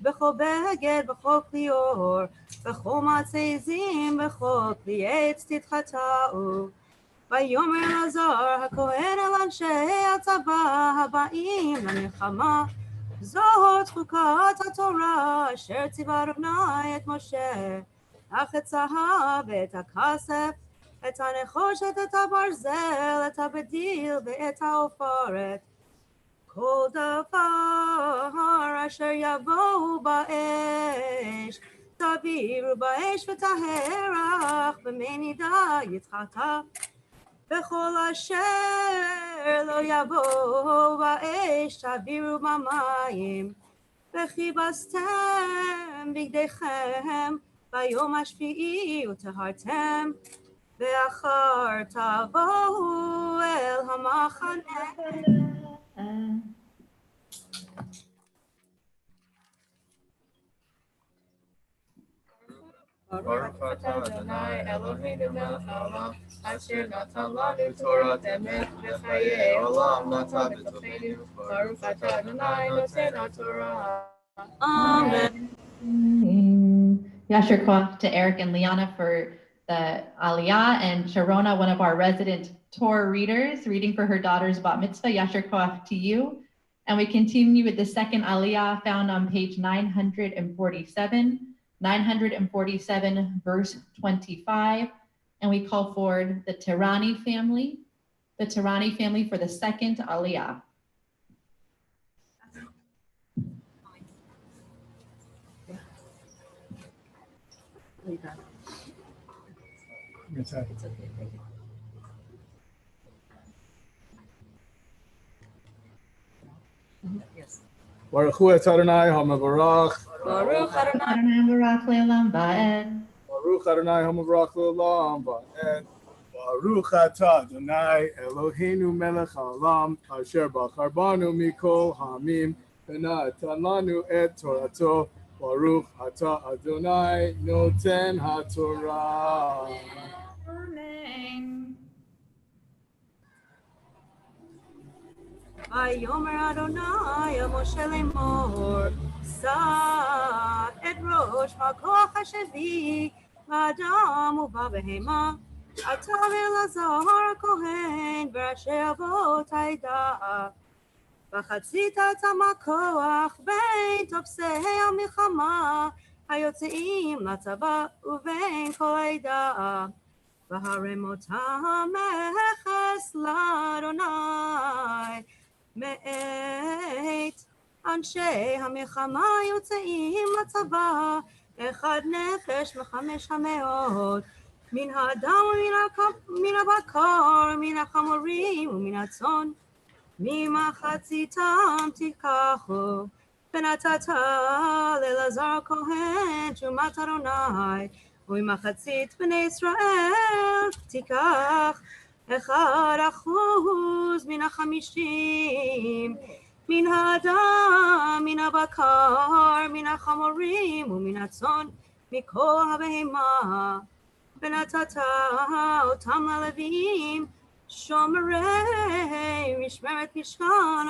[SPEAKER 2] בכל בגד, בכל כלי עור, בכל מעצי עזים, בכל כלי עץ תתחטאו. ויאמר אלעזר הכהן אל אנשי הצבא הבאים למלחמה, זאת חוקת התורה אשר ציווה אדוני את משה, אך את הזהב ואת הכסף, את הנחושת, את הברזל, את הבדיל ואת העופרת, כל דבר אשר יבואו באש תביאו באש ותהרח במנידה יתחטא, וכל אשר לא יבואו באש תביאו במים, וכיבסתם בגדיכם ביום השביעי וטהרתם, ואחר תבואו אל המחנה.
[SPEAKER 9] ברוך אתה אדוני אלוהינו מלך העולם, אשר נתן לנו תורת אמת וחיי עולם נטע בתוכנו. ברוך אתה אדוני נותן התורה.
[SPEAKER 2] Amen.
[SPEAKER 5] Yasher Koach to Eric and Liana for the Aliyah, and Sharona, one of our resident Torah readers, reading for her daughter's bat mitzvah. Yasher Koach to you. And we continue with the second Aliyah found on page 947. 947 verse 25, and we call forward the Tirani family for the second Aliyah.
[SPEAKER 8] It's okay.
[SPEAKER 2] Yes.
[SPEAKER 8] Baruch Hu et Adonai HaMavarach.
[SPEAKER 2] Baruch Adonai.
[SPEAKER 5] Adonai Barak Le'olam Va'ed.
[SPEAKER 8] Baruch Adonai HaMavarach Le'olam Va'ed. Baruch atah Adonai Eloheinu melech haolam asher bachar banu mikol ha'amim v'natan lanu et torato. Baruch atah Adonai noten haTorah.
[SPEAKER 5] Amen.
[SPEAKER 2] ויאמר אדוני אל משה לאמור, שא את ראש בכוח השבי באדם ובבהמה, אתה ואלעזר הכהן וראשי אבות העדה, וחצית את המכוח בין תופסי המלחמה היוצאים לצבא ובין כל העדה, והרם אותם מכס לאדוני מאת אנשי המלחמה יוצאים לצבא, אחד נפש מ500, מן האדם ומן הבקר, מן החמורים ומן הצאן, ממחציתם תיקחו, ונתת לאלעזר כהן תרומת אדוני, וממחצית בני ישראל תיקח 1% מן 50, מן האדם, מן הבקר, מן החמורים ומן הצאן, מכל הבהמה, ונתת אותם ללווים, שומרי משמרת משכן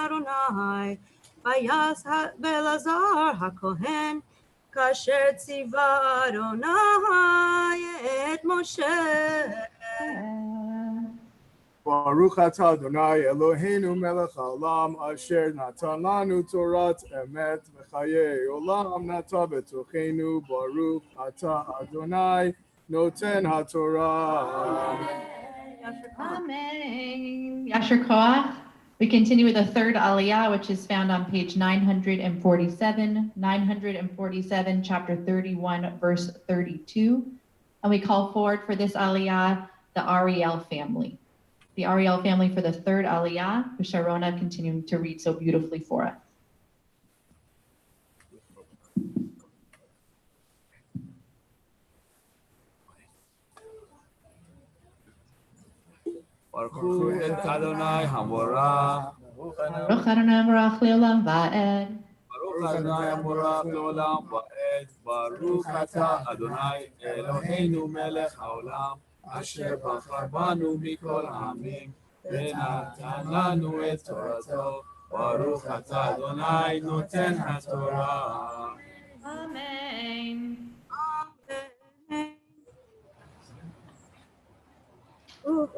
[SPEAKER 2] אדוני, ויעש בלעזר הכהן, כאשר ציווה אדוני את משה.
[SPEAKER 8] ברוך אתה אדוני אלוהינו מלך העולם אשר נתן לנו תורת אמת וחיי עולם נטע בתוכנו. ברוך אתה אדוני נותן התורה.
[SPEAKER 5] Amen. Yasher Koach. We continue with the third aliyah, which is found on page 947, chapter 31, verse 32. And we call forward for this aliyah the Ariel family. The Ariel family for the third aliyah, with Sharona continuing to read so beautifully for us.
[SPEAKER 6] ברכו את אדוני המבורך.
[SPEAKER 5] Baruch Adonai Barach Leolam Va'ed.
[SPEAKER 6] ברוך אדוני המבורך לעולם ועד. ברוך אתה אדוני אלוהינו מלך העולם, אשר בחר בנו מכל העמים, ונתן לנו את תורתו. ברוך אתה אדוני נותן התורה.
[SPEAKER 5] Amen.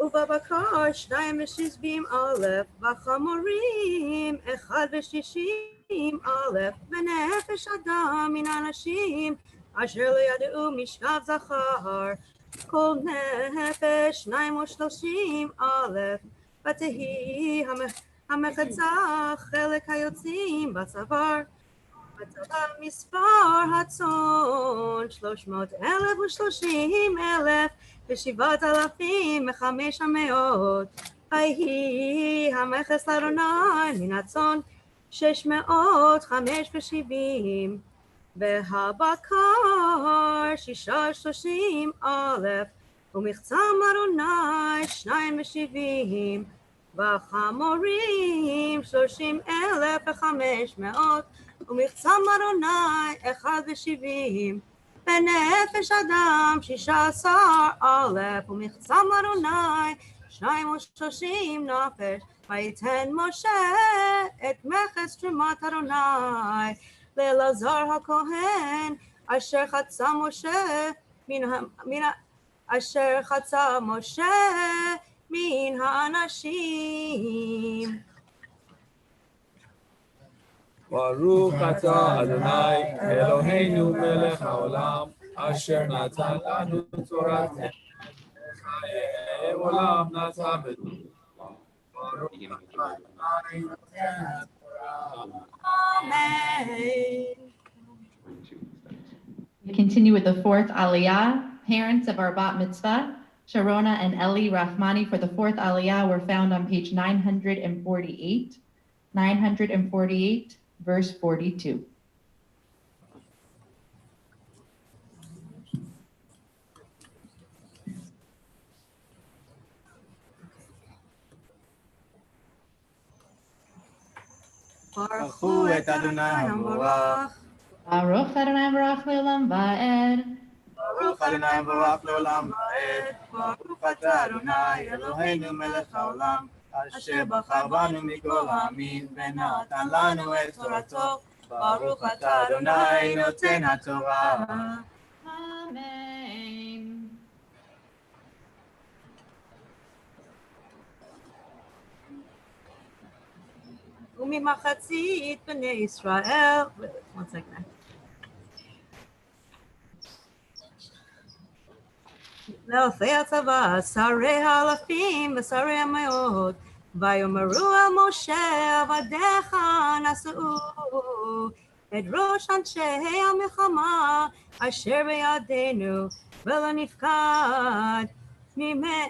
[SPEAKER 2] ובבקר 260 אלף, בחמורים 160 אלף, ונפש אדם מן האנשים, אשר לא ידעו משכב זכר, כל נפש 230 אלף, ותהי המחצה חלק היוצאים בצוואר. בצבא מספר הצאן 330,000 ו7,500. ויהי המכס לאדוני מן הצאן 675. והבקר 36,000 ומחצם לאדוני 72. והחמורים 30,500 ומחצם אדוני 71. ונפש אדם 16,000 ומחצם אדוני 230 נפש. ויתן משה את מכס תרומת אדוני לאלעזר הכהן, אשר חצה משה מן האנשים.
[SPEAKER 6] ברוך אתה אדוני אלוהינו מלך העולם, אשר נתן לנו תורת אמת וחיי עולם נטע בתוכנו. ברוך אתה אדוני נותן התורה.
[SPEAKER 2] Amen.
[SPEAKER 5] We continue with the fourth aliyah. Parents of our bat mitzvah, Sharona and Eli Rachmani for the fourth aliyah were found on page 948. 948, verse 42.
[SPEAKER 1] ברכו את אדוני המבורך.
[SPEAKER 5] Baruch Adonai Barach Leolam Va'ed.
[SPEAKER 1] ברוך אדוני המבורך לעולם ועד. ברוך אתה אדוני אלוהינו מלך העולם, אשר בחר בנו מכל העמים ונתן לנו את תורתו. ברוך אתה אדוני נותן התורה.
[SPEAKER 5] Amen.
[SPEAKER 2] וממחצית בני ישראל, one second. לאלפי הצבא, שרי האלפים ושרי המאות, ויאמרו אל משה עבדיך נשאו את ראש אנשי המלחמה אשר בידינו, ולא נפקד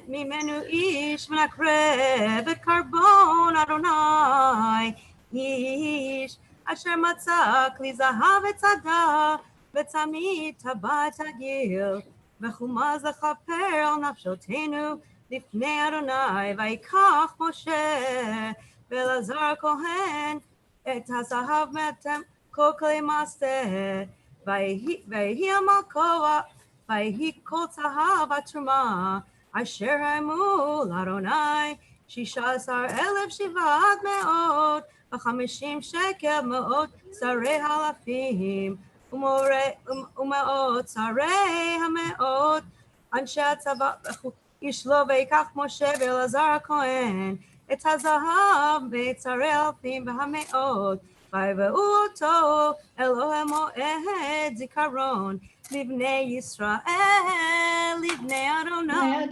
[SPEAKER 2] ממנו איש ונקרב את קרבון אדוני, איש אשר מצא כלי זהב וצדה וצמיד טבעת הגיל וחומה לכפר על נפשותינו לפני אדוני. ויקח משה ואלעזר הכהן את הזהב כל כלי מעשה, ויהי המלכות
[SPEAKER 10] ויהי כל צהב התרומה אשר הרמו לאדוני 16,750 שקל מאות שרי אלפים ומאות שרי המאות אנשי הצבא איש לו ויקח משה ואלעזר הכהן את הזהב ואת שרי אלפים והמאות ויביאו אותו אלוהי מועד זיכרון לבני ישראל לבני אדוני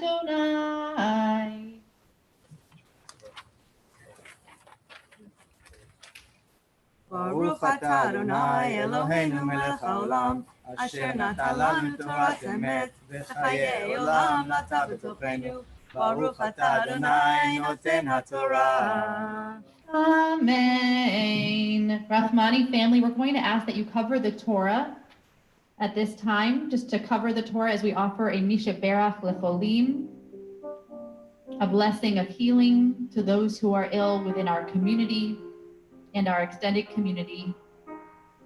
[SPEAKER 10] ברוך אתה אדוני אלוהינו מלך העולם אשר נתן לנו תורת אמת וחיי עולם נטע בתוכנו ברוך אתה אדוני נותן התורה.
[SPEAKER 5] Amen. Rachmani family, we're going to ask that you cover the Torah at this time, just to cover the Torah as we offer a Misha Berach Lecholim, a blessing of healing to those who are ill within our community and our extended community,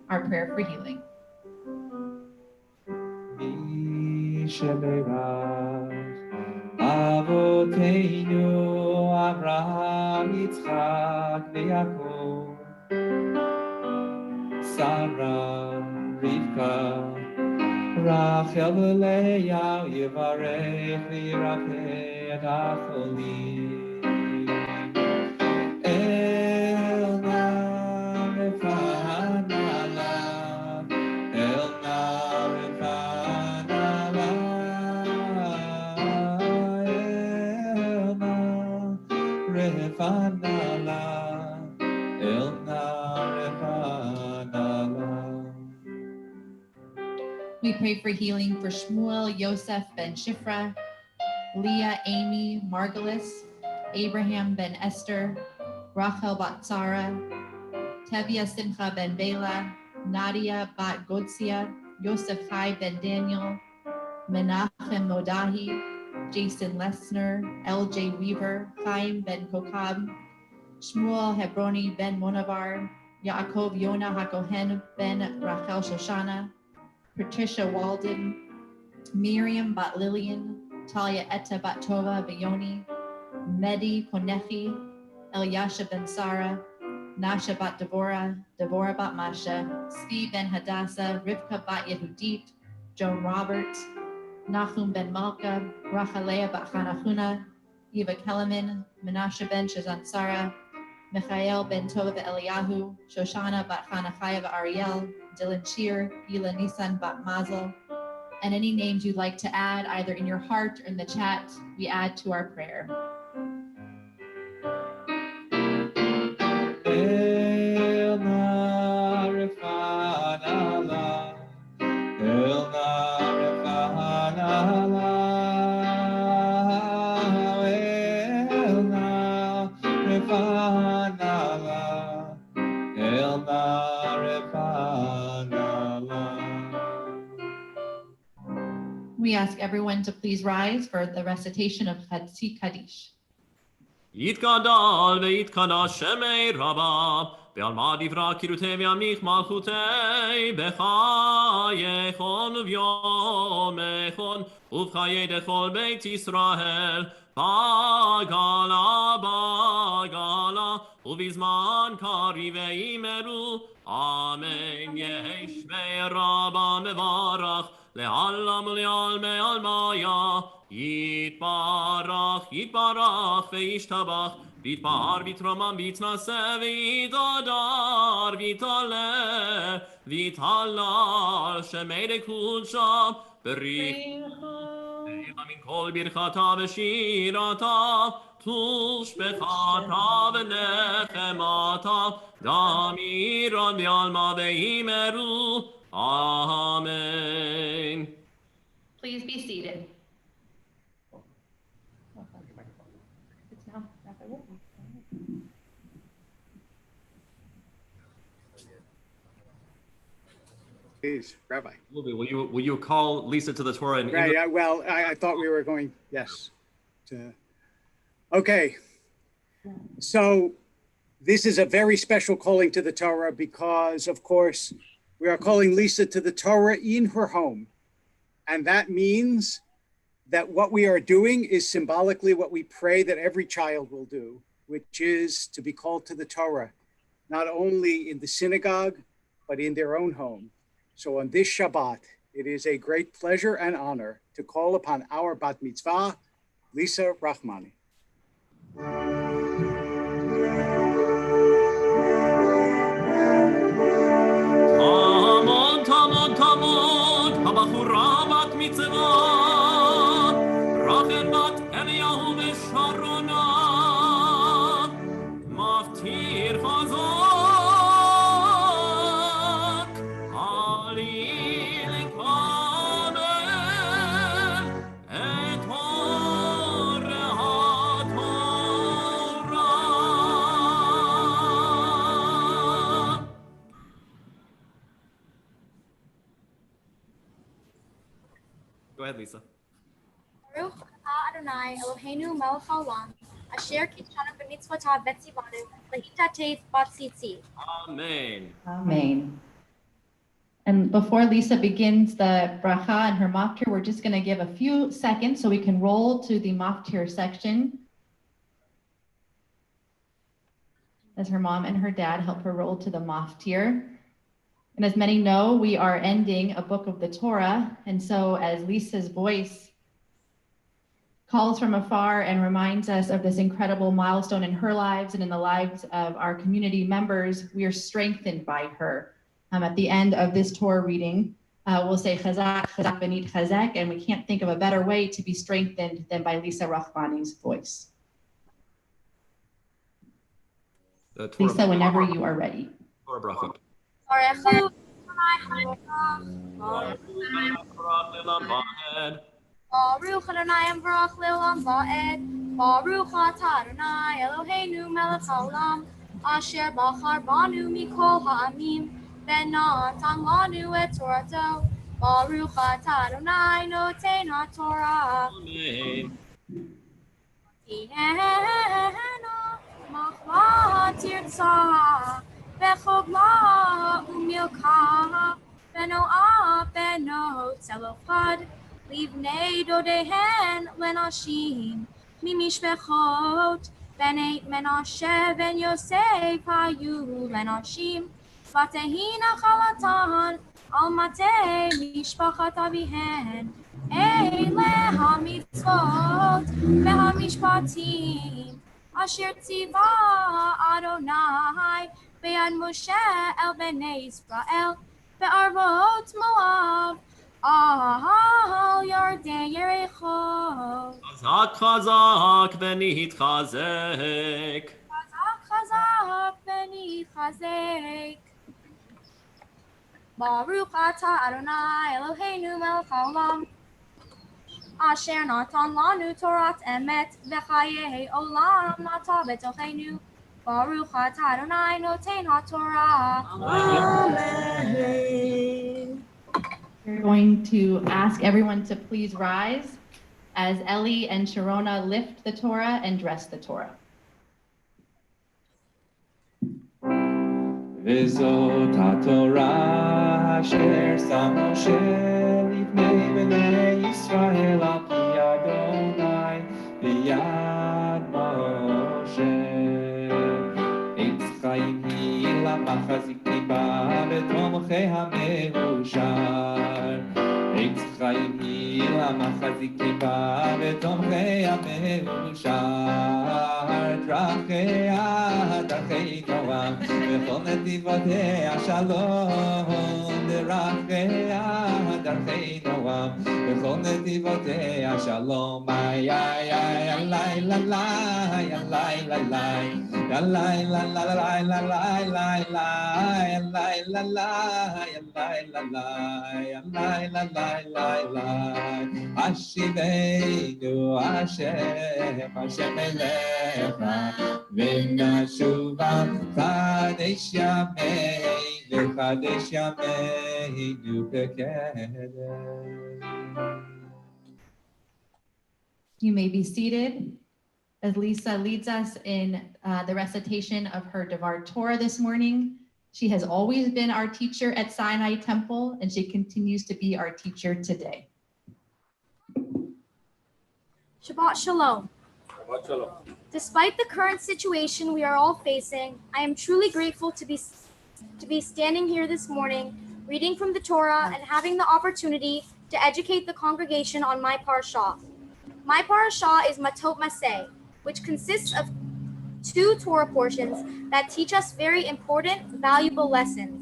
[SPEAKER 5] our prayer for healing.
[SPEAKER 6] Misha Berach Avoteinu Avraham Yitzchak Yaakov Sarah Rivka Rachel v'Leah Yivarech v'Yirapeh et hacholim El na refanala El na refanala Refanala, Elna Refanala.
[SPEAKER 5] We pray for healing for Shmuel Yosef ben Shifra, Leah Amy Margulis, Abraham ben Esther, Rachel bat Sarah, Tevya Simcha ben Bela, Nadia bat Godsia, Yosef Chai ben Daniel, Menachem Modahi, Jason Lesner, L.J. Weaver, Chaim ben Kokab, Shmuel Hebroni ben Monavar, Yaakov Yonah HaKohen ben Rachel Shoshana, Patricia Walden, Miriam bat Lillian, Talia Etta bat Tova Bayoni, Mehdi Konechi, Elyasha ben Sarah, Nasha bat Devorah, Devorah bat Masha, Steve ben Hadassah, Rivka bat Yehudit, Joan Roberts, Nachum ben Malka, Rachalea bat Chanachuna, Eva Kellerman, Menashe ben Shazan Sarah, Michael ben Tova Eliyahu, Shoshana bat Chanachaya Ariel, Dylan Shear, Gila Nisan bat Mazel, and any names you'd like to add either in your heart or in the chat, we add to our prayer.
[SPEAKER 6] El na refanala, El na refanala, El na refanala, El na refanala.
[SPEAKER 5] We ask everyone to please rise for the recitation of Chatzi Kaddish.
[SPEAKER 3] יתגדל ויתקדש שמי רבה, בעלמא דברה קירותי וימיך מלכותי, בחייכון וביומכון, ובחיי דכל בית ישראל, בגלה בגלה, ובזמן קריב ויאמרו, אמן ישמי רבה מברך, לעלם ולעלמי עלמיה, יתברך, יתברך וישתבח, ויתפאר ויתרומם ויתנשא ויתהדר ויתעלה ויתהלל שמי דקודשא בריחו מן כל ברכתה ושירתה תושבחתה ונחמתה דמירן בעלמא ויאמרו אמן.
[SPEAKER 5] Please be seated.
[SPEAKER 11] Please, Rabbi.
[SPEAKER 3] Will you call Lisa to the Torah in English?
[SPEAKER 11] Right, well, I thought we were going, yes. Okay. So this is a very special calling to the Torah because, of course, we are calling Lisa to the Torah in her home. And that means that what we are doing is symbolically what we pray that every child will do, which is to be called to the Torah, not only in the synagogue, but in their own home. So on this Shabbat, it is a great pleasure and honor to call upon our bat mitzvah, Lisa Rachmani.
[SPEAKER 3] תמות, הבחורה בת מצווה, רחל בת אליהו ושרונה, מפטיר חזק, עלי לקבל את אור התורה. Go ahead, Lisa.
[SPEAKER 7] Baruch atah Adonai Eloheinu melech haolam, asher kitshanu b'mitzvotav v'tzivanu lehitateiv b'tzitzit.
[SPEAKER 3] Amen.
[SPEAKER 5] Amen. And before Lisa begins the bracha and her maftir, we're just going to give a few seconds so we can roll to the maftir section as her mom and her dad help her roll to the maftir. And as many know, we are ending a book of the Torah. And so as Lisa's voice calls from afar and reminds us of this incredible milestone in her lives and in the lives of our community members, we are strengthened by her. At the end of this Torah reading, we'll say Chazak, Chazak, Benit, Chazek, and we can't think of a better way to be strengthened than by Lisa Rachmani's voice. Lisa, whenever you are ready.
[SPEAKER 3] Torah bracha.
[SPEAKER 7] Barechu Baruch Adonai Baruch Leolam Va'ed. Baruch atah Adonai Eloheinu melech haolam, asher bachar banu mikol ha'amim, v'natan lanu et torato. Baruch atah Adonai noten haTorah.
[SPEAKER 3] Amen.
[SPEAKER 7] Tinena machla tirtzah, v'chogla umilka, v'noah v'no tzelofad. Livnei dodehen lenashim, mimishpechot, benei Menashe ben Yosef hayu lenashim, vatehina chalatan, al matei mishpachat avihen, eile hamitzvot, vehamishpatim, asher tziva Adonai, be'ad Moshe el bnei Israel, ve'arvot Moav, Al Yarden Yericho.
[SPEAKER 3] Chazak, chazak, v'nitchazek.
[SPEAKER 7] Chazak, chazak, v'nitchazek. Baruch atah Adonai Eloheinu melech haolam, asher natan lanu torat emet v'chayei olam nata b'tocheinu. Baruch atah Adonai noten haTorah.
[SPEAKER 10] Amen.
[SPEAKER 5] We're going to ask everyone to please rise as Ellie and Sharona lift the Torah and dress the Torah.
[SPEAKER 6] V'zot haTorah asher sam Moshe lifnei bnei Yisrael al pi Adonai v'yad Moshe. Eitz chaim hi lamachazikim ba betomchei hameushar. Eitz chaim hi lamachazikim ba betomchei hameushar. Drachea drachei Noam v'chol netivotei shalom. Drachea drachei Noam v'chol netivotei shalom. Ay ay ay alay la lay alay la lay alay la la la la la la la alay la la alay la la alay la la la. Ashiveinu Hashem Hashem Elecha v'nashuva chadesh yameinu chadesh yameinu b'kedem.
[SPEAKER 5] You may be seated as Lisa leads us in the recitation of her Devar Torah this morning. She has always been our teacher at Sinai Temple, and she continues to be our teacher today.
[SPEAKER 7] Shabbat Shalom.
[SPEAKER 3] Shabbat Shalom.
[SPEAKER 7] Despite the current situation we are all facing, I am truly grateful to be standing here this morning, reading from the Torah and having the opportunity to educate the congregation on my parashah. My parashah is Matot Maseh, which consists of 2 Torah portions that teach us very important, valuable lessons.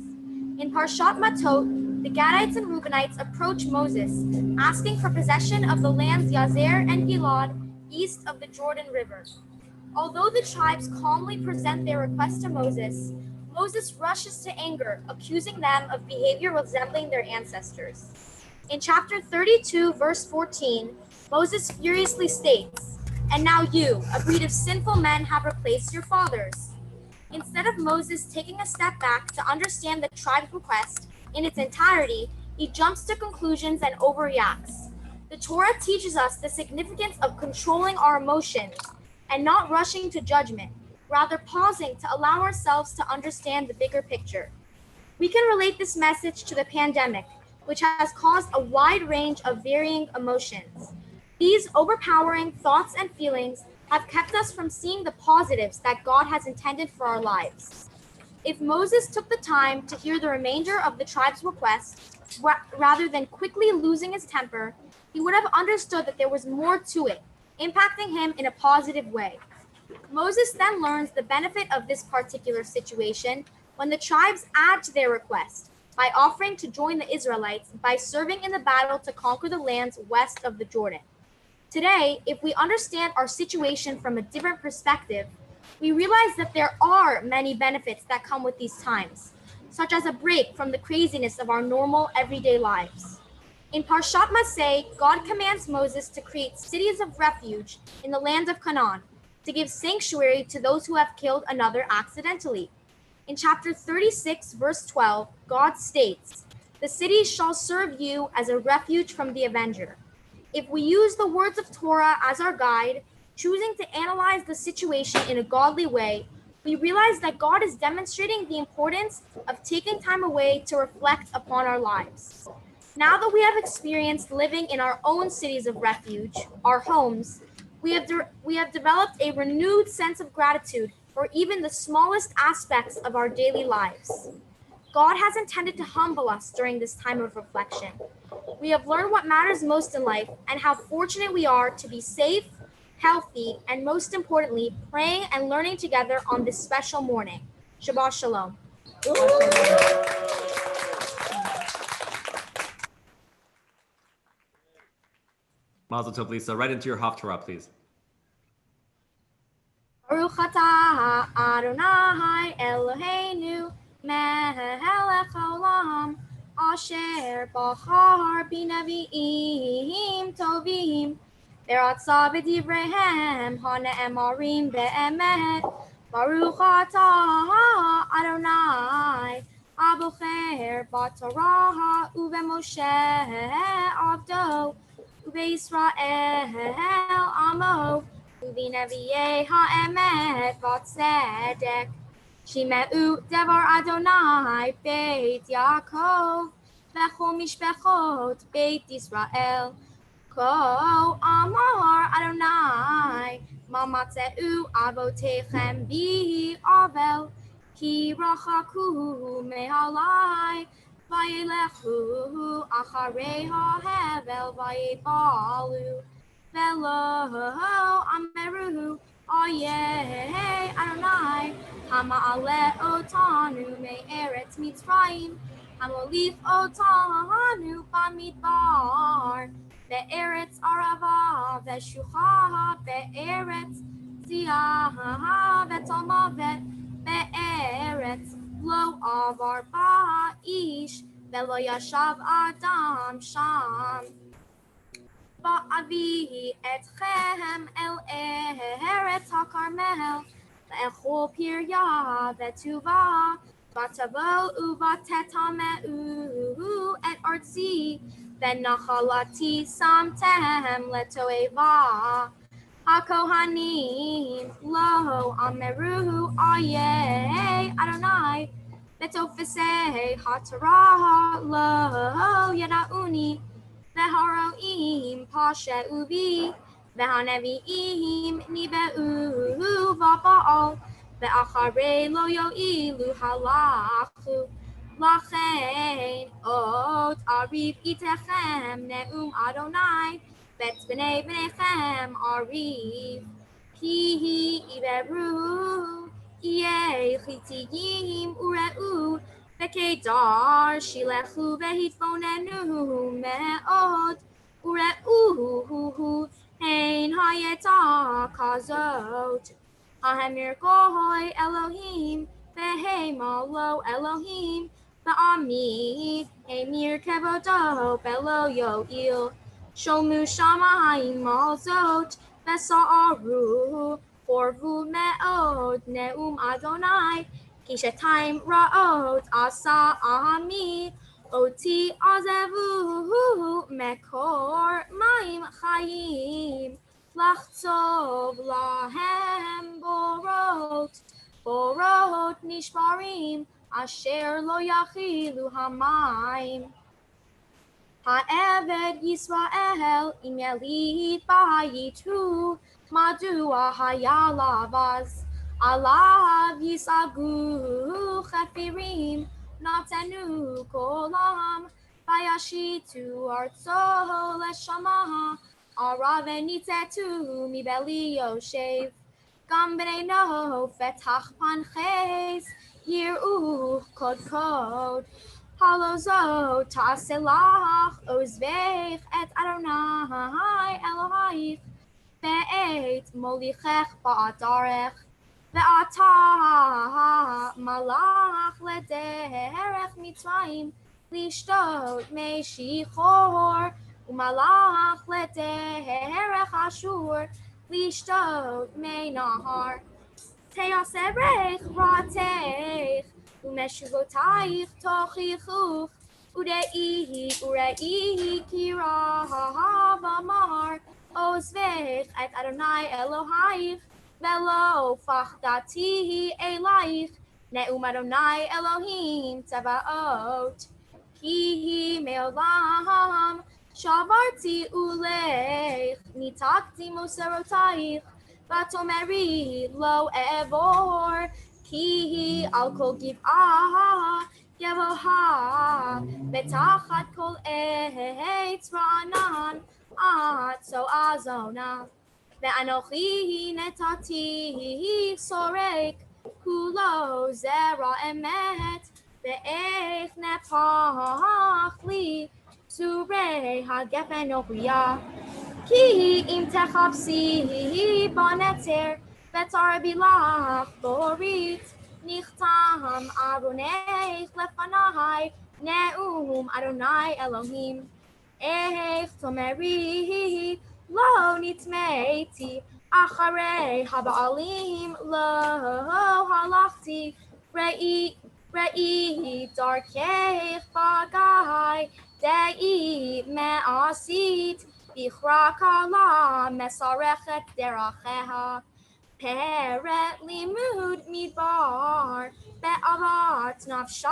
[SPEAKER 7] In Parshat Matot, the Gadites and Reubenites approach Moses, asking for possession of the lands Yazer and Gilad east of the Jordan River. Although the tribes calmly present their request to Moses, Moses rushes to anger, accusing them of behavior resembling their ancestors. In chapter 32, verse 14, Moses furiously states, "And now you, a breed of sinful men, have replaced your fathers." Instead of Moses taking a step back to understand the tribe's request in its entirety, he jumps to conclusions and overreacts. The Torah teaches us the significance of controlling our emotions and not rushing to judgment, rather pausing to allow ourselves to understand the bigger picture. We can relate this message to the pandemic, which has caused a wide range of varying emotions. These overpowering thoughts and feelings have kept us from seeing the positives that God has intended for our lives. If Moses took the time to hear the remainder of the tribe's request, rather than quickly losing his temper, he would have understood that there was more to it, impacting him in a positive way. Moses then learns the benefit of this particular situation when the tribes add to their request by offering to join the Israelites by serving in the battle to conquer the lands west of the Jordan. Today, if we understand our situation from a different perspective, we realize that there are many benefits that come with these times, such as a break from the craziness of our normal everyday lives. In Parshat Maseh, God commands Moses to create cities of refuge in the land of Canaan, to give sanctuary to those who have killed another accidentally. In chapter 36, verse 12, God states, "The cities shall serve you as a refuge from the avenger." If we use the words of Torah as our guide, choosing to analyze the situation in a godly way, we realize that God is demonstrating the importance of taking time away to reflect upon our lives. Now that we have experienced living in our own cities of refuge, our homes, we have developed a renewed sense of gratitude for even the smallest aspects of our daily lives. God has intended to humble us during this time of reflection. We have learned what matters most in life and how fortunate we are to be safe, healthy, and most importantly, praying and learning together on this special morning. Shabbat Shalom.
[SPEAKER 3] Mazel tov, Lisa. Right into your Haftarah, please.
[SPEAKER 7] Baruch atah Adonai Eloheinu melech haolam asher bachar b'nevi'im tovim v'ratza b'divreihem hane'emarim be'emet. Baruch atah Adonai abocher b'torah u'b'Moshe avdo u'b'Yisrael amo ובנביאי האמת והצדק, שמעו דבר אדוני בית יעקב, וכל משפחות בית ישראל. כה אמר אדוני, מה מצאו אבותיכם בי עוול, כי רחקו מעלי, וילכו אחרי ההבל ויבהלו. Velo ameru oye Adonai hama'ale otanu me'eretz Mitzrayim hamolif otanu bamidbar be'eretz arava ve'shucha be'eretz ziyah ve'tomavet be'eretz lo avar ba'ish velo yashav adam sham Ba'avi etchem el eretz hakarmel ve'echol pirya ve'tuva v'tavo u'vatetameu et artzi ve'nachalati samtem letoeva hakohanim lo ameru aye Adonai vetofesei hatorah lo yadauni Ve'haroim pashe'u bi והנביאים ניבאו בבעל, ואחרי לא יועילו הלכו. לכן עוד אריב איתכם נאום אדוני, ואת בני בניכם אריב. כי יברו איי חיתיים וראו, וכדר שילחו והתבוננו מאוד, וראו הן הייתה כזאת. ההמיר גוי אלוהים, והמה לא אלוהים, ועמי המיר כבודו בלא יועיל. שומו שמיים על זאת, וסערו חורבו מאוד נאום אדוני, כי שתיים רעות עשה עמי, אותי עזבו מקור מים חיים, לחצוב להם בורות נשברים, אשר לא יכילו המים. העבד ישראל אם יליד בית הוא, מדוע היה לבז? עליו יסגו חפירים, נתנו קולם, וישיתו ארצו לשמה, ערה וניצתו מבלי יושב. גם בני נופת פנחס יראו קודקוד, הלא זאת תעשה לך עוזבך את אדוני אלוהיך, ואת מוליכך באדרך, ואתה מלך לדרך מצרים, לשתות מי שיחור, ומלך לדרך אשור, לשתות מי נהר. תעשה רך רעתך, ומשובותייך תוכיחוך, וראי כי רעב אמר, עוזבך את אדוני אלוהיך, ולא פחדתי אלייך, נאום אדוני אלוהים צבאות. כי מעולם שברתי ולך, ניתקתי מוסרותייך, ותאמרי לא אעבור, כי על כל גבעה גבוהה, ותחת כל עץ רענן, את צועזונה. ואנוכי נתתי שורק, כולו זרע אמת, ואיך נפח לי צורי הגפן נוכריה. כי אם תחפשי בנצר, ותרבי לך בורית, נחתם ארונך לפני, נאום אדוני אלוהים. איך תאמרי לא נטמאתי, אחרי הבעלים לא הלכתי, ראי דרכך בגיא, דעי מה עשית, בכרה קלה מסרכת דרכיה. פרט לימוד מדבר, באהבת נפשה,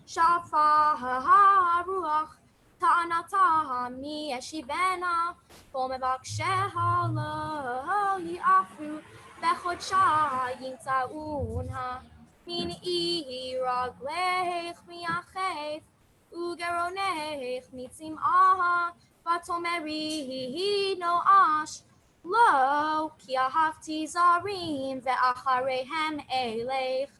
[SPEAKER 7] שפע הרוח, טענתה מי ישיבנה, כל מבקשיה לא יעפו, בחודשה ימצאונה. מנעי רגלך מיחף, וגרונך מצמאה, ותאמרי נואש, לא, כי אהבתי זרים, ואחריהם אלך.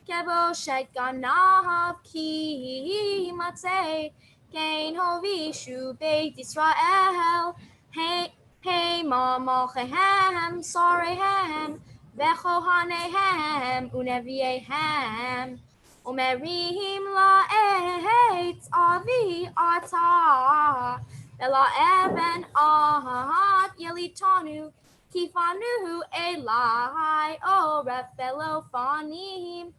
[SPEAKER 7] כבושת גנב, כי מצא, כן הובישו בית ישראל, המה מלכיהם, שריהם, וכהניהם ונביאיהם. אומרים לעץ אבי אתה, ולאבן את ילידנו, כי פנו אלי עורף ולא פנים,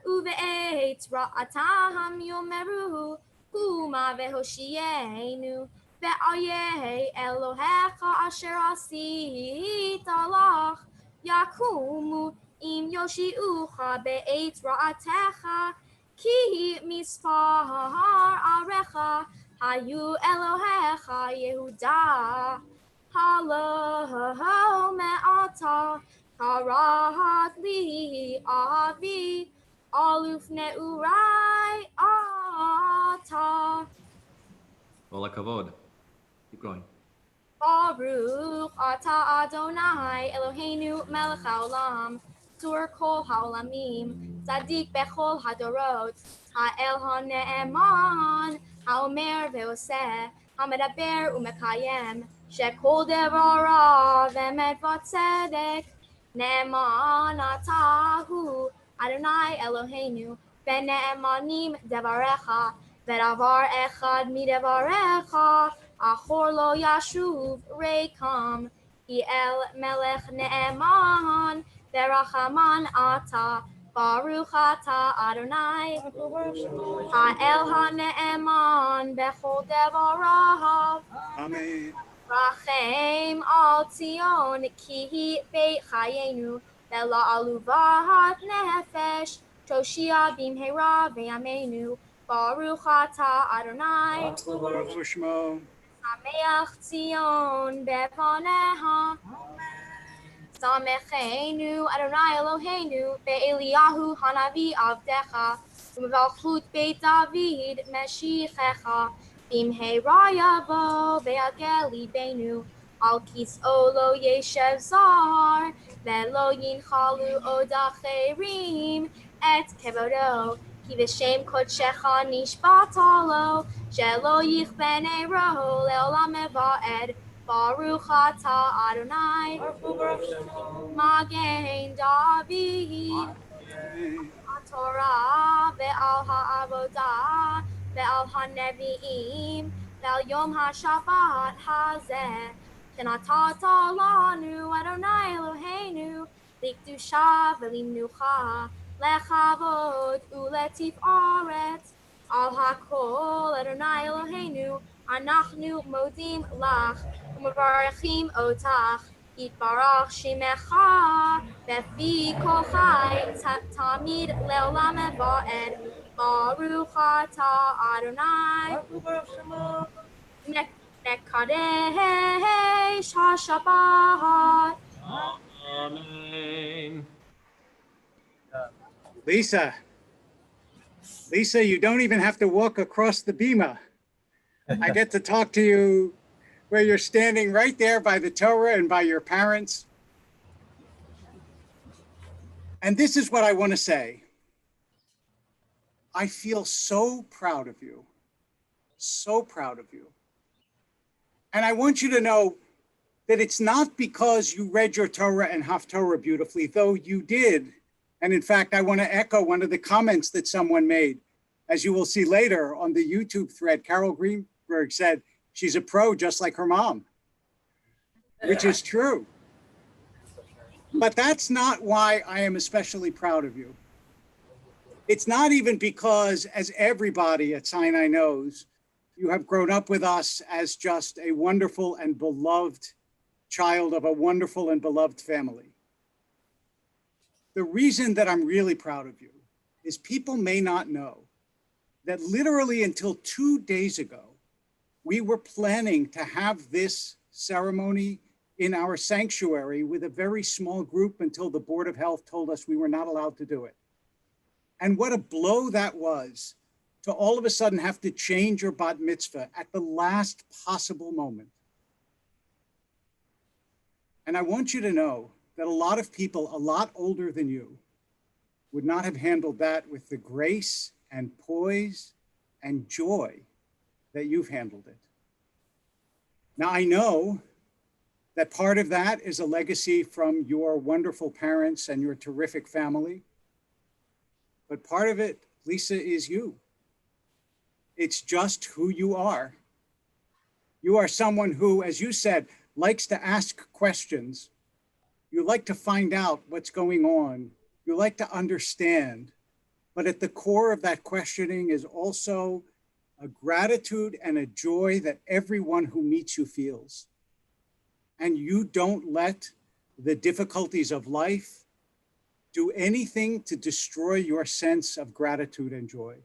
[SPEAKER 7] ובעת רעתם יאמרו קומה והושיענו, ואריה אלוהיך אשר עשית לך יקומו אם יושיעוך בעת רעתך, כי מספר עריך היו אלוהיך יהודה. Halo me'ata karat li avi aluf neurai ata.
[SPEAKER 3] All kavod. Keep going.
[SPEAKER 7] Baruch ata Adonai Eloheinu melech haolam Tur kol haolamim Tzadik bechol hadorot Ha'el ha'ne'eman Ha'omer ve'oseh Ha'medaber u'mekayem Shekol devarav emet v'tzedek Ne'eman atahu Adonai Eloheinu Ve'ne'emanim devarecha Ve'davar echad midevarecha Achor lo yashuv reikam El melech ne'eman Verachaman ata Baruch ata Adonai Ha'el ha'ne'eman Bechol devarav
[SPEAKER 11] Amen.
[SPEAKER 7] Rachem al Tzion Ki hi beit chayenu Vela aluvat nefesh Toshia bimheira ve'yameinu Baruch ata Adonai
[SPEAKER 11] Baruch Shmo.
[SPEAKER 7] Sameach Tzion bevaneha. Samechenu Adonai Eloheinu be'Eliyahu hanavi avdecha u'mevalchut beit David meshichecha bimheira yavo ve'agel libenu al kis'o lo yeshev zar ve'lo yinchalu od acherim et kevodo ki v'shem kodshecha nishbata lo shelo yichben ero le'olam eva'ed Baruch ata Adonai Magen David HaTorah ve'al ha'avodah ve'al ha'nevi'im ve'al yom ha'shabbat hazeh Shenatata lanu Adonai Eloheinu likdusha ve'limnucha lechavod u'letif'aret al hakol Adonai Eloheinu anachnu modim lach u'mevarechim otach Yitbarach Shemecha Befi Kol Chai Tamid Leolam Va'ed Baruch Ata Adonai Nekadesh HaShabbat.
[SPEAKER 3] Amen.
[SPEAKER 11] Lisa, you don't even have to walk across the bima. I get to talk to you where you're standing right there by the Torah and by your parents. And this is what I want to say. I feel so proud of you. So proud of you. And I want you to know that it's not because you read your Torah and Haftorah beautifully, though you did. And in fact, I want to echo one of the comments that someone made. As you will see later on the YouTube thread, Carol Greenberg said, she's a pro just like her mom, which is true. But that's not why I am especially proud of you. It's not even because, as everybody at Sinai knows, you have grown up with us as just a wonderful and beloved child of a wonderful and beloved family. The reason that I'm really proud of you is people may not know that literally until 2 days ago, we were planning to have this ceremony in our sanctuary with a very small group until the Board of Health told us we were not allowed to do it. And what a blow that was to all of a sudden have to change your bat mitzvah at the last possible moment. And I want you to know that a lot of people a lot older than you would not have handled that with the grace and poise and joy that you've handled it. Now, I know that part of that is a legacy from your wonderful parents and your terrific family. But part of it, Lisa, is you. It's just who you are. You are someone who, as you said, likes to ask questions. You like to find out what's going on. You like to understand. But at the core of that questioning is also a gratitude and a joy that everyone who meets you feels. And you don't let the difficulties of life do anything to destroy your sense of gratitude and joy.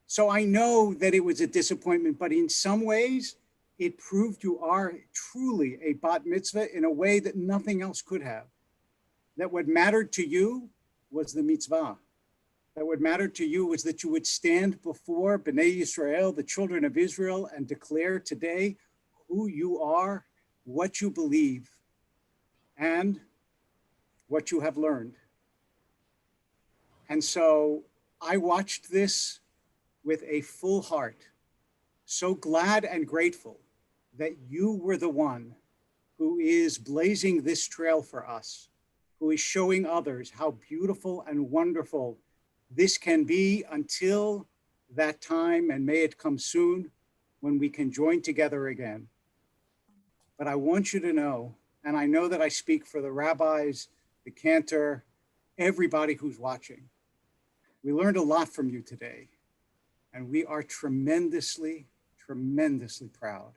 [SPEAKER 11] So I know that it was a disappointment, but in some ways, It proved you are truly a bat mitzvah in a way that nothing else could have. That what mattered to you was the mitzvah. That what mattered to you was that you would stand before Bnei Yisrael, the children of Israel, and declare today who you are, what you believe, and what you have learned. And so I watched this with a full heart, so glad and grateful that you were the one who is blazing this trail for us, who is showing others how beautiful and wonderful this can be until that time, and may it come soon, when we can join together again. But I want you to know, and I know that I speak for the rabbis, the cantor, everybody who's watching. We learned a lot from you today, and we are tremendously, tremendously proud.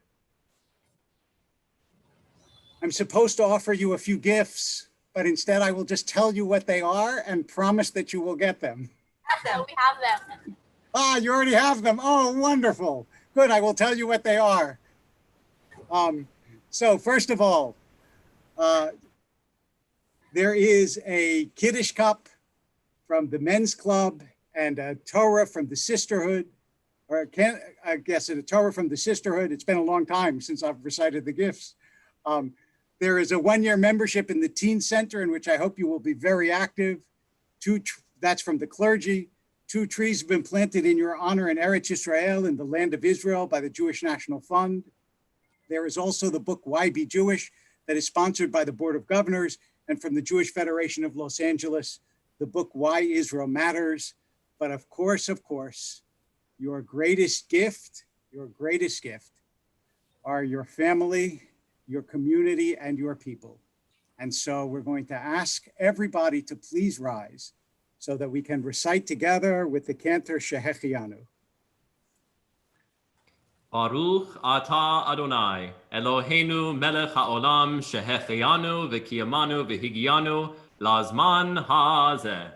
[SPEAKER 11] I'm supposed to offer you a few gifts, but instead I will just tell you what they are and promise that you will get them.
[SPEAKER 7] We have them.
[SPEAKER 11] Ah, you already have them. Oh, wonderful. Good, I will tell you what they are. So first of all, there is a Kiddush cup from the men's club and a Torah from the sisterhood, or I guess a Torah from the sisterhood. It's been a long time since I've recited the gifts. There is a one-year membership in the Teen Center, in which I hope you will be very active. That's from the clergy. 2 trees have been planted in your honor in Eretz Yisrael, in the land of Israel, by the Jewish National Fund. There is also the book, Why Be Jewish, that is sponsored by the Board of Governors, and from the Jewish Federation of Los Angeles, the book, Why Israel Matters. But of course, your greatest gift are your family, your community, and your people. And so we're going to ask everybody to please rise so that we can recite together with the cantor Shehechianu.
[SPEAKER 3] Baruch Ata Adonai, Eloheinu melech haolam, shehechianu v'kiyamanu v'higianu, lazman hazeh.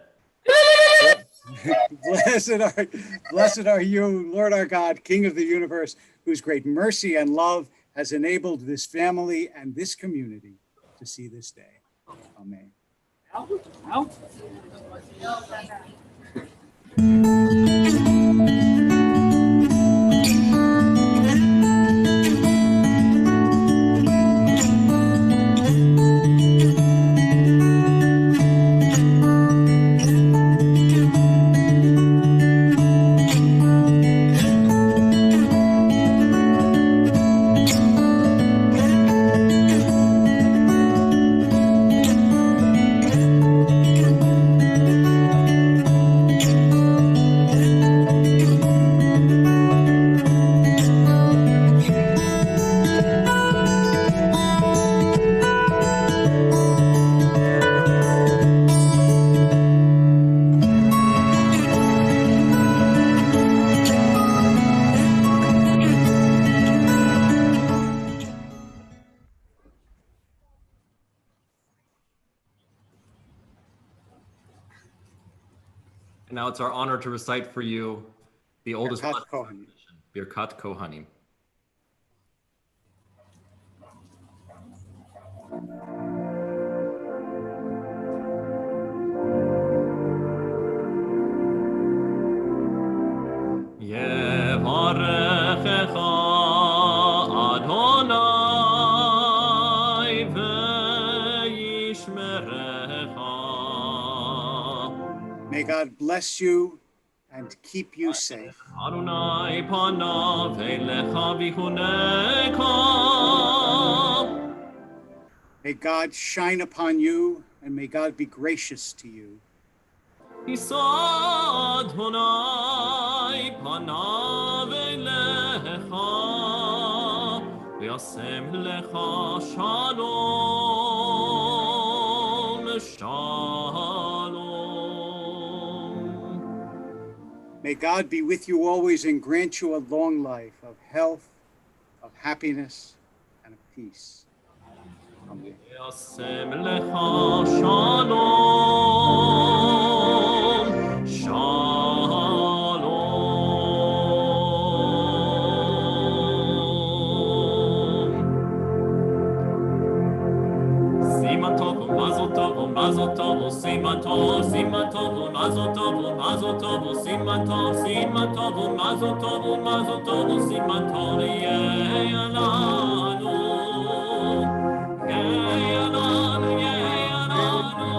[SPEAKER 11] Blessed are you, Lord our God, King of the universe, whose great mercy and love has enabled this family and this community to see this day. Amen.
[SPEAKER 3] And now it's our honor to recite for you the oldest
[SPEAKER 11] Birkat Kohanim.
[SPEAKER 3] Birkat Kohanim. Yevarechecha Adonai ve'yishmerecha.
[SPEAKER 11] May God bless you and keep you safe.
[SPEAKER 3] Adonai panav elecha v'chuneka.
[SPEAKER 11] May God shine upon you, and may God be gracious to you.
[SPEAKER 3] Yisa Adonai panav elecha v'yasem lecha shalom, shalom.
[SPEAKER 11] May God be with you always and grant you a long life of health, of happiness, and of peace. Amen.
[SPEAKER 3] Yasem lecha shalom, shalom. mazel tov, mazel tov, siman tov, siman tov, mazel tov, mazel tov, siman tov, siman tov, mazel tov, mazel tov, siman tov, ye'alanu, ye'alanu, ye'alanu,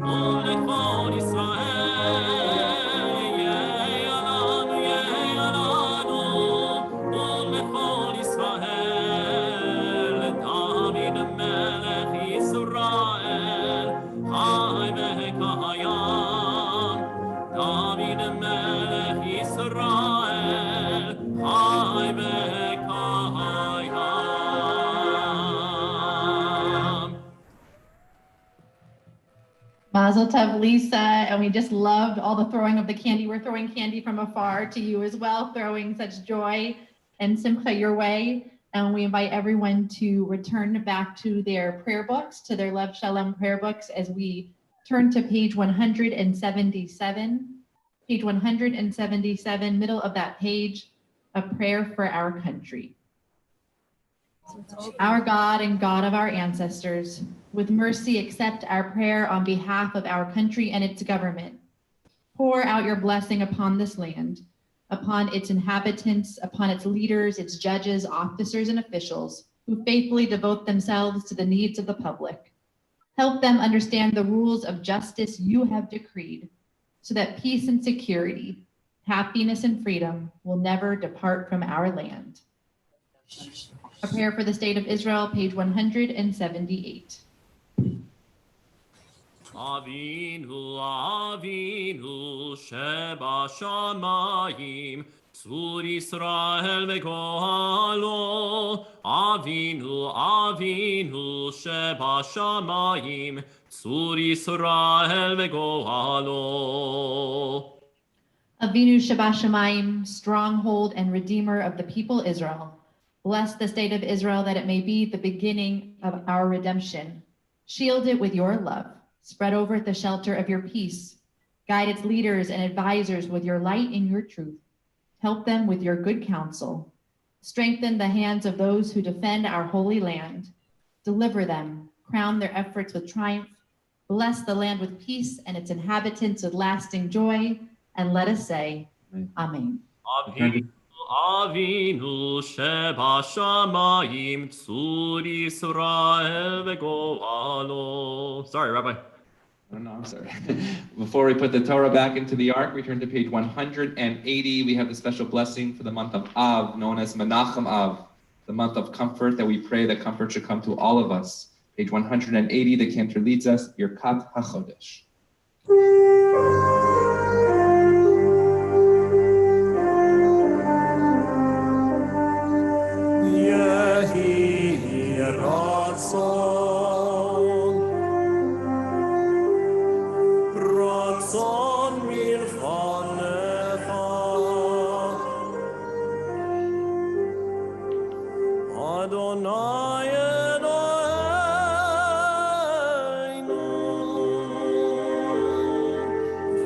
[SPEAKER 3] ulechol Yisrael, ye'alanu, ye'alanu, ulechol Yisrael, David melech Yisrael, chai v'kayam, David melech Yisrael, chai v'kayam.
[SPEAKER 5] Mazel tov, Lisa. And we just loved all the throwing of the candy. We're throwing candy from afar to you as well, throwing such joy and simcha your way. And we invite everyone to return back to their prayer books, to their Lev Shalom prayer books, as we turn to page 177. Page 177, middle of that page, a prayer for our country. Our God and God of our ancestors, with mercy accept our prayer on behalf of our country and its government. Pour out your blessing upon this land, upon its inhabitants, upon its leaders, its judges, officers, and officials who faithfully devote themselves to the needs of the public. Help them understand the rules of justice you have decreed, so that peace and security, happiness and freedom will never depart from our land. A prayer for the state of Israel, page 178.
[SPEAKER 3] Avinu, Avinu, Sheba Shamayim, Tzur Yisrael v'gohalo. Avinu, Avinu, Sheba Shamayim, Tzur Yisrael v'gohalo.
[SPEAKER 5] Avinu Sheba Shamayim, stronghold and redeemer of the people Israel. Bless the state of Israel that it may be the beginning of our redemption. Shield it with your love. Spread over it the shelter of your peace. Guide its leaders and advisors with your light and your truth. Help them with your good counsel. Strengthen the hands of those who defend our holy land. Deliver them. Crown their efforts with triumph. Bless the land with peace and its inhabitants with lasting joy. And let us say, Amen.
[SPEAKER 3] Avinu Sheba Shamayim, Tzur Yisrael v'gohalo. Sorry, Rabbi.
[SPEAKER 6] No, I'm sorry. Before we put the Torah back into the ark, we turn to page 180. We have the special blessing for the month of Av, known as Menachem Av, the month of comfort that we pray that comfort should come to all of us. Page 180, the cantor leads us, Birkat HaChodesh.
[SPEAKER 1] Yehi Ratzon, Ratzon milchanecha, Adonai Eloheinu,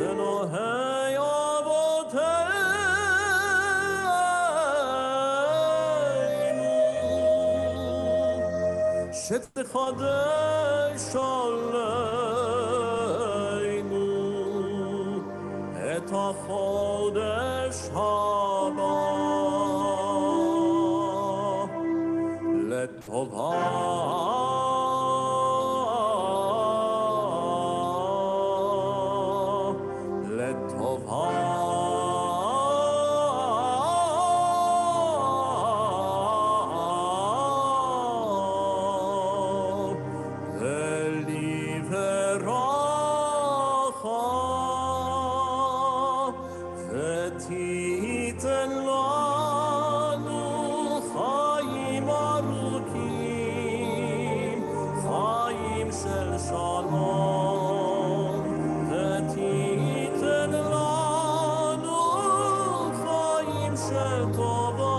[SPEAKER 1] Elohei Avoteinu, שתחדש עלינו את החודש הבא ותיתן לנו חיים ארוכים, חיים של שלום, ותיתן לנו חיים של טובה,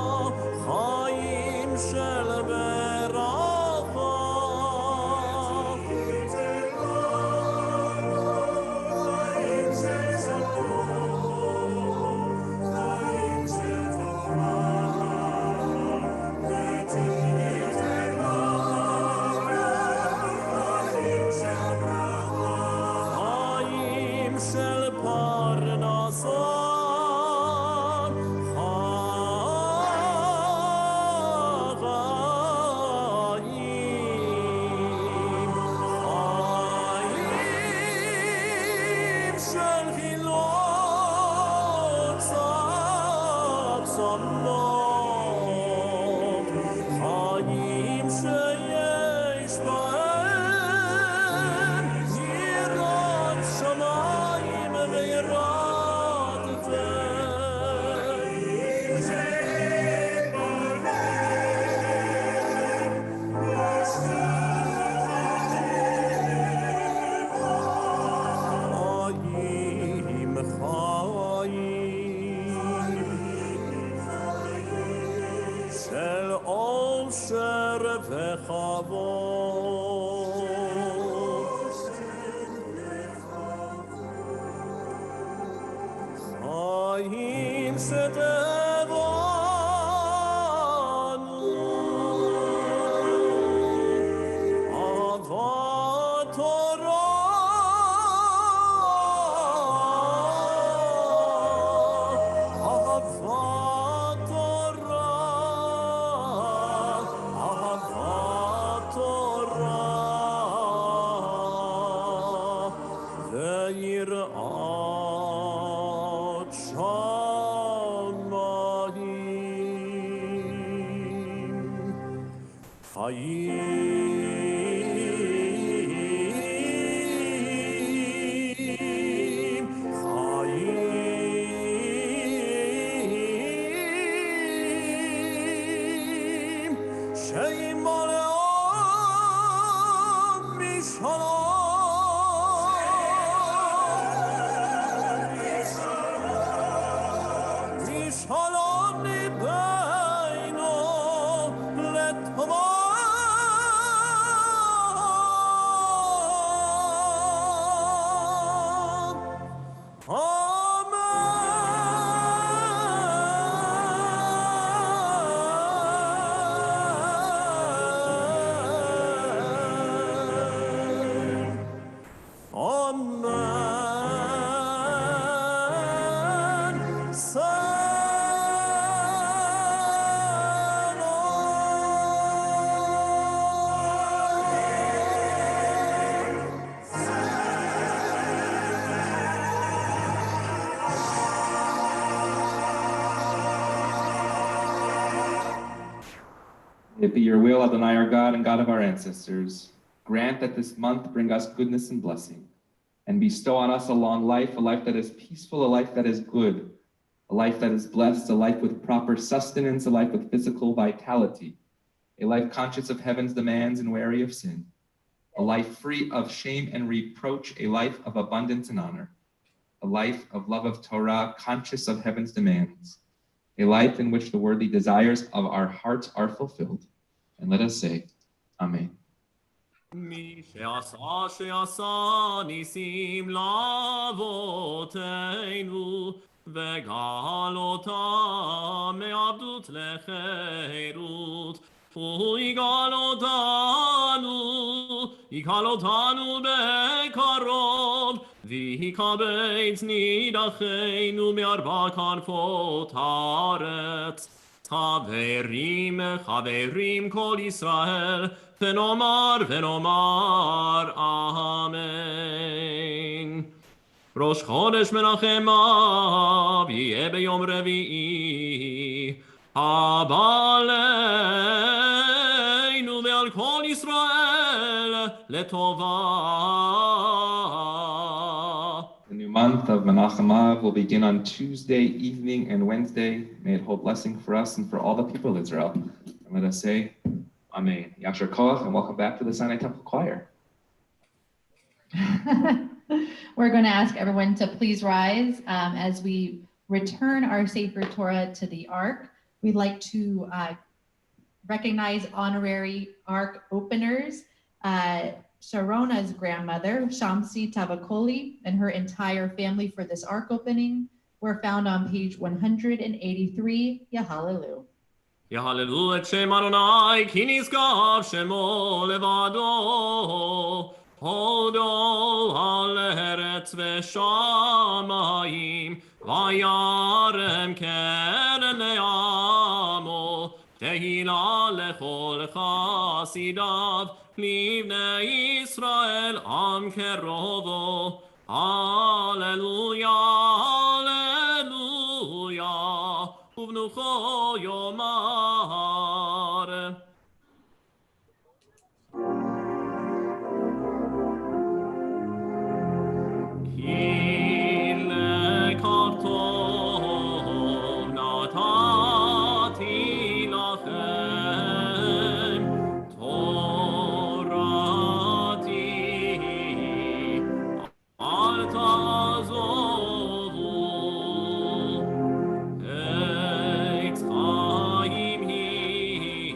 [SPEAKER 1] חיים של ברכה, ותיתן לנו חיים של שלום, חיים של טובה, ותיתן לנו חיים של
[SPEAKER 6] It be your will, Adonai, our God and God of our ancestors. Grant that this month bring us goodness and blessing, and bestow on us a long life, a life that is peaceful, a life that is good, a life that is blessed, a life with proper sustenance, a life with physical vitality, a life conscious of heaven's demands and wary of sin, a life free of shame and reproach, a life of abundance and honor, a life of love of Torah, conscious of heaven's demands, a life in which the worthy desires of our hearts are fulfilled. And let us say, Amen.
[SPEAKER 3] מי שעשה ניסים לאבותינו וגאל אותם מעבדות לחירות הוא יגאל אותנו בקרוב ויקבץ נידחינו מארבע כנפות הארץ חברים כל ישראל ונאמר אמן. ראש חודש מנחם אב יהיה ביום רביעי הבא עלינו ועל כל ישראל לטובה.
[SPEAKER 6] The new month of Menachem Av will begin on Tuesday evening and Wednesday. May it hold blessing for us and for all the people of Israel. And let us say, Amen. Yasher Koach, and welcome back to the Sinai Temple Choir.
[SPEAKER 5] We're going to ask everyone to please rise as we return our Sefer Torah to the Ark. We'd like to recognize honorary Ark openers. Sharona's grandmother, Shamsi Tavakoli, and her entire family for this Ark opening were found on page 183. Yahalelu.
[SPEAKER 3] יהללו את שם אדוני כי נשגב שמו לבדו הודו על ארץ ושמיים וירם קרן לעמו תהילה לכל חסידיו לבני ישראל עם קרובו הללויה הללויה ובנוחו יאמר כי לקח טוב נתתי לכם תורתי אל תעזובו עץ חיים היא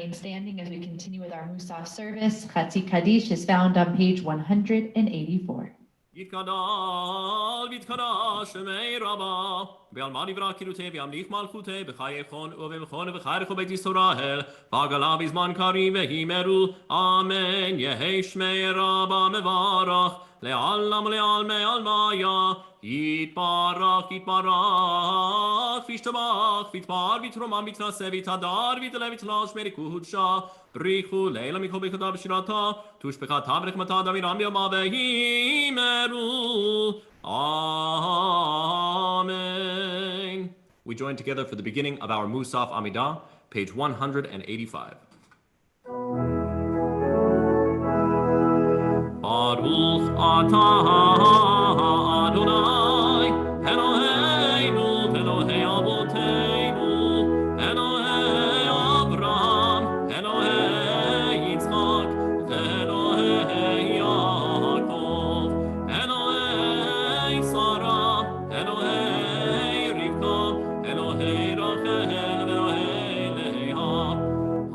[SPEAKER 5] remain standing as we continue with our Musaf service. Chatzi Kaddish is found on page 184.
[SPEAKER 3] יתקדש ויתקדש שמי רבה בעלמא דברה קירותי וימליך מלכותי בחיי חון ובמכון ובחייך ובית ישראל בעגלה בזמן קריב והימרו אמן יהי שמי רבה מברך לעלם ולעלמי עלמיה יתברך יתברך וישתבח ויתפאר ויתרומם ויתנשא ויתהדר ויתעלה ויתלש מריקודשה בריחו לילה מכל ברכתה בשירתה תושבחתה ברחמתה דמירם ביומה והימרו Amen. We join together for the beginning of our Musaf Amidah, page 185. Baruch atah Adonai, Eloheinu, Elohei Avoteinu, Elohei Avraham, Elohei Yitzchak, Elohei Yaakov, Elohei Sarah, Elohei Rivka, Elohei Rachel, Elohei Leah,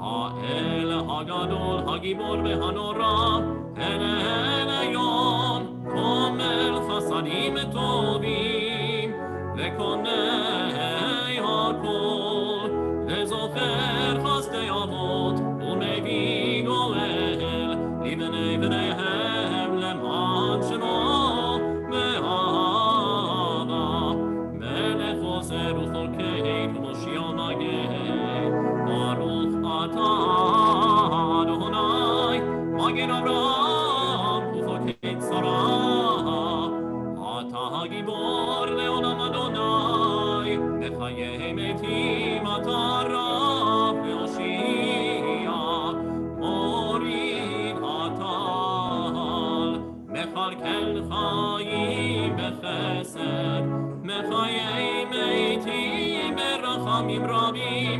[SPEAKER 3] Ha'el Hagadol, Hagibor veHanora, Elyon, Komel Chasadim Tovim, Vekonei Hakol, Vezocher Chasdei Avot, Umevi Goel, Livnei Vneihem Leman Shemo, Me'ahava, Melech Ozer Ucholkeit Moshiach Magen, Baruch atah Adonai, Magen Avraham, Ucholkeit Sarah, atah Gibor Leolam Adonai, Mechayei Metim atah Rav Ve'Oshia, Morid Hatal, Mechalkel Chayim Bechesed, Mechayei Metim Berachamim Rabim,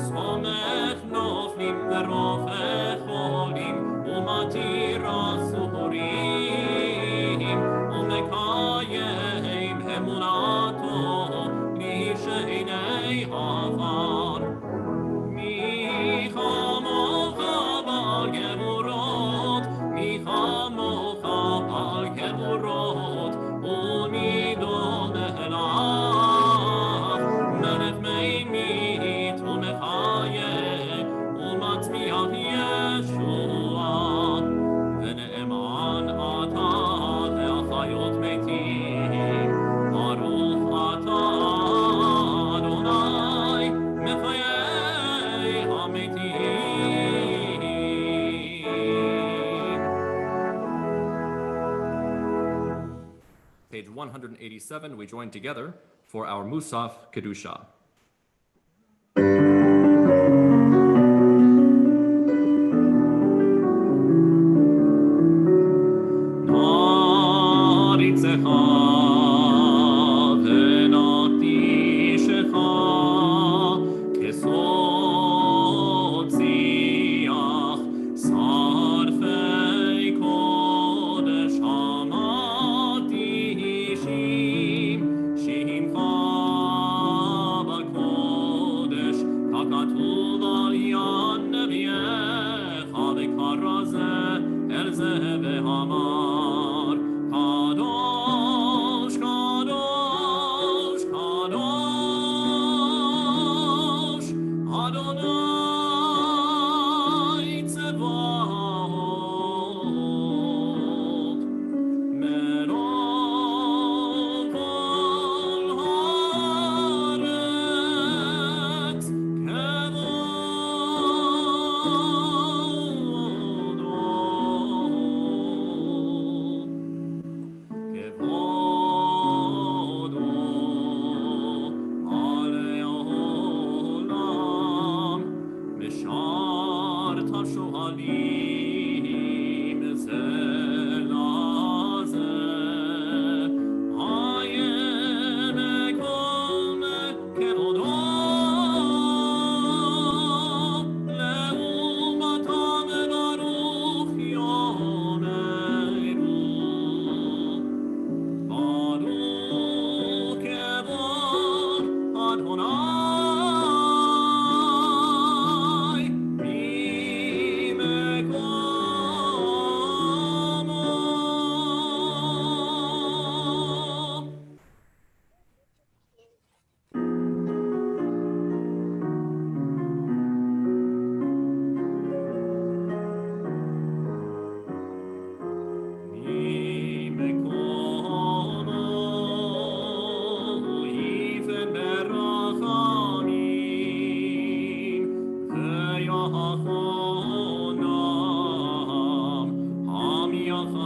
[SPEAKER 3] Somech Noflim Verofech Cholim, Umatir Asurim, Umekayim Emunato, Lishenei Havar, Michamocha Bal Gevurot, Michamocha Bal Gevurot, Umidol Mehelach, Melech Meimit Umechayeh, Umatzmiach Yeshua, Vene'eman atah le'achayot metim, Baruch atah Adonai, Mechayei hametim. Page 187, we join together for our Musaf Kedusha. Shimcha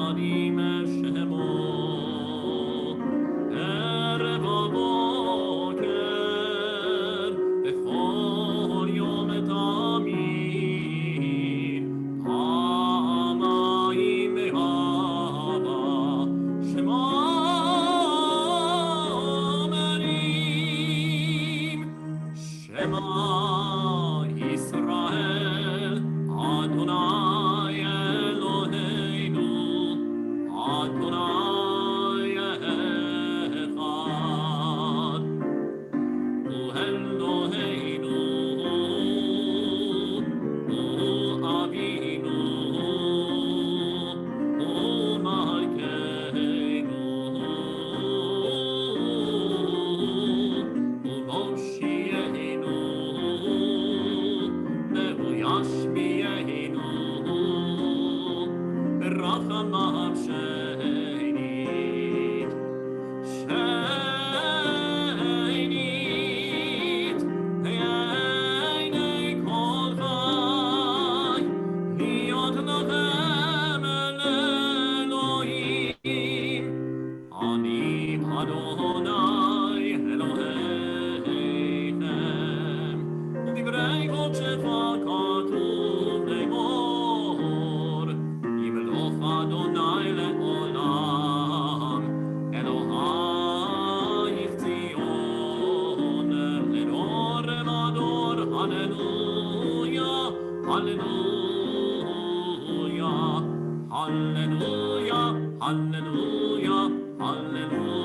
[SPEAKER 3] Karim Shemo Erev Boker Bechol Yom Tamid Hamayim Behava Shema Merim Shema Yisrael Adonai Eloheinu Adonai Echad Hu Eloheinu Hu Avinu Hu Malkeinu Hu Moshiachenu Ve'hu Yashmiachenu Berachamav Shenit Shenit Einei Kol Chai Liot Lachem Elohim Ani Adonai Elohechem U'divrei kodshecha katuv le'mor Yimelech Adonai le'olam Elohai Zion Ledor Elador Hallelujah Hallelujah Hallelujah Hallelujah Hallelujah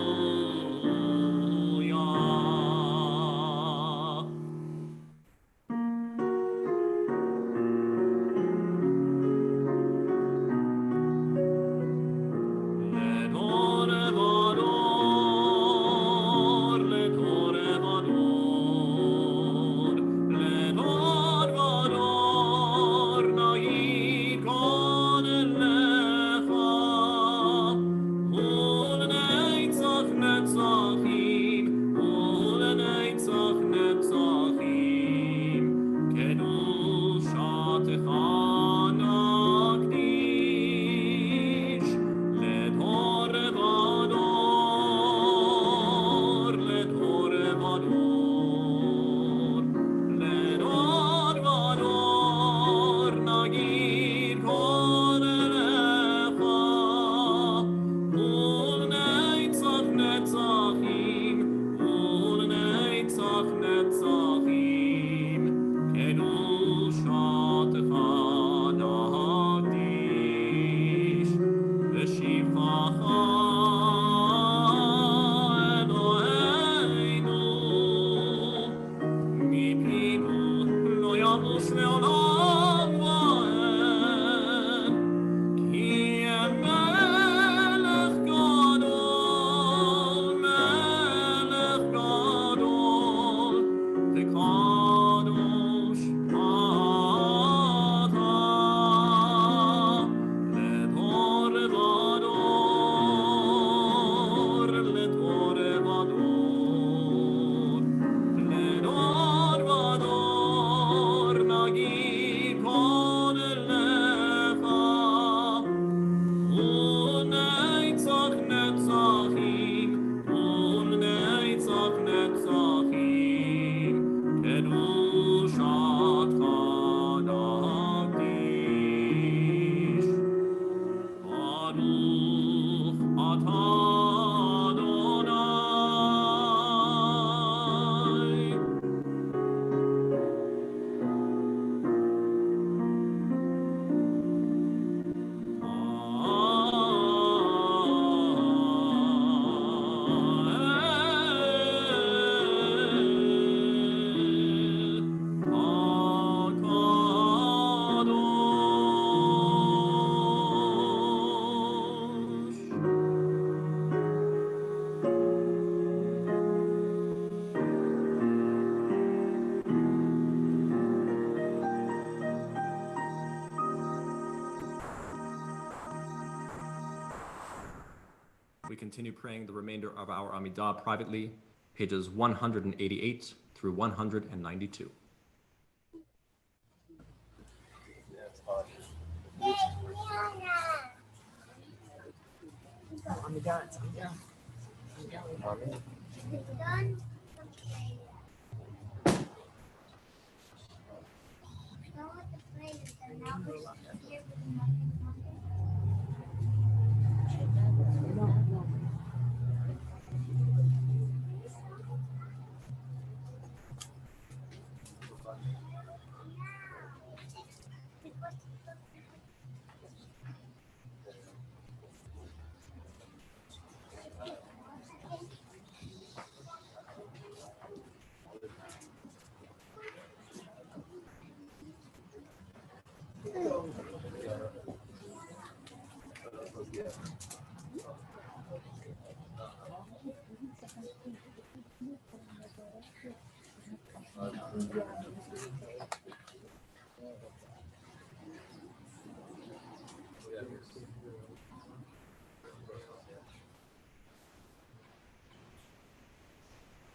[SPEAKER 3] We continue praying the remainder of our Amidah privately, pages 188 through 192.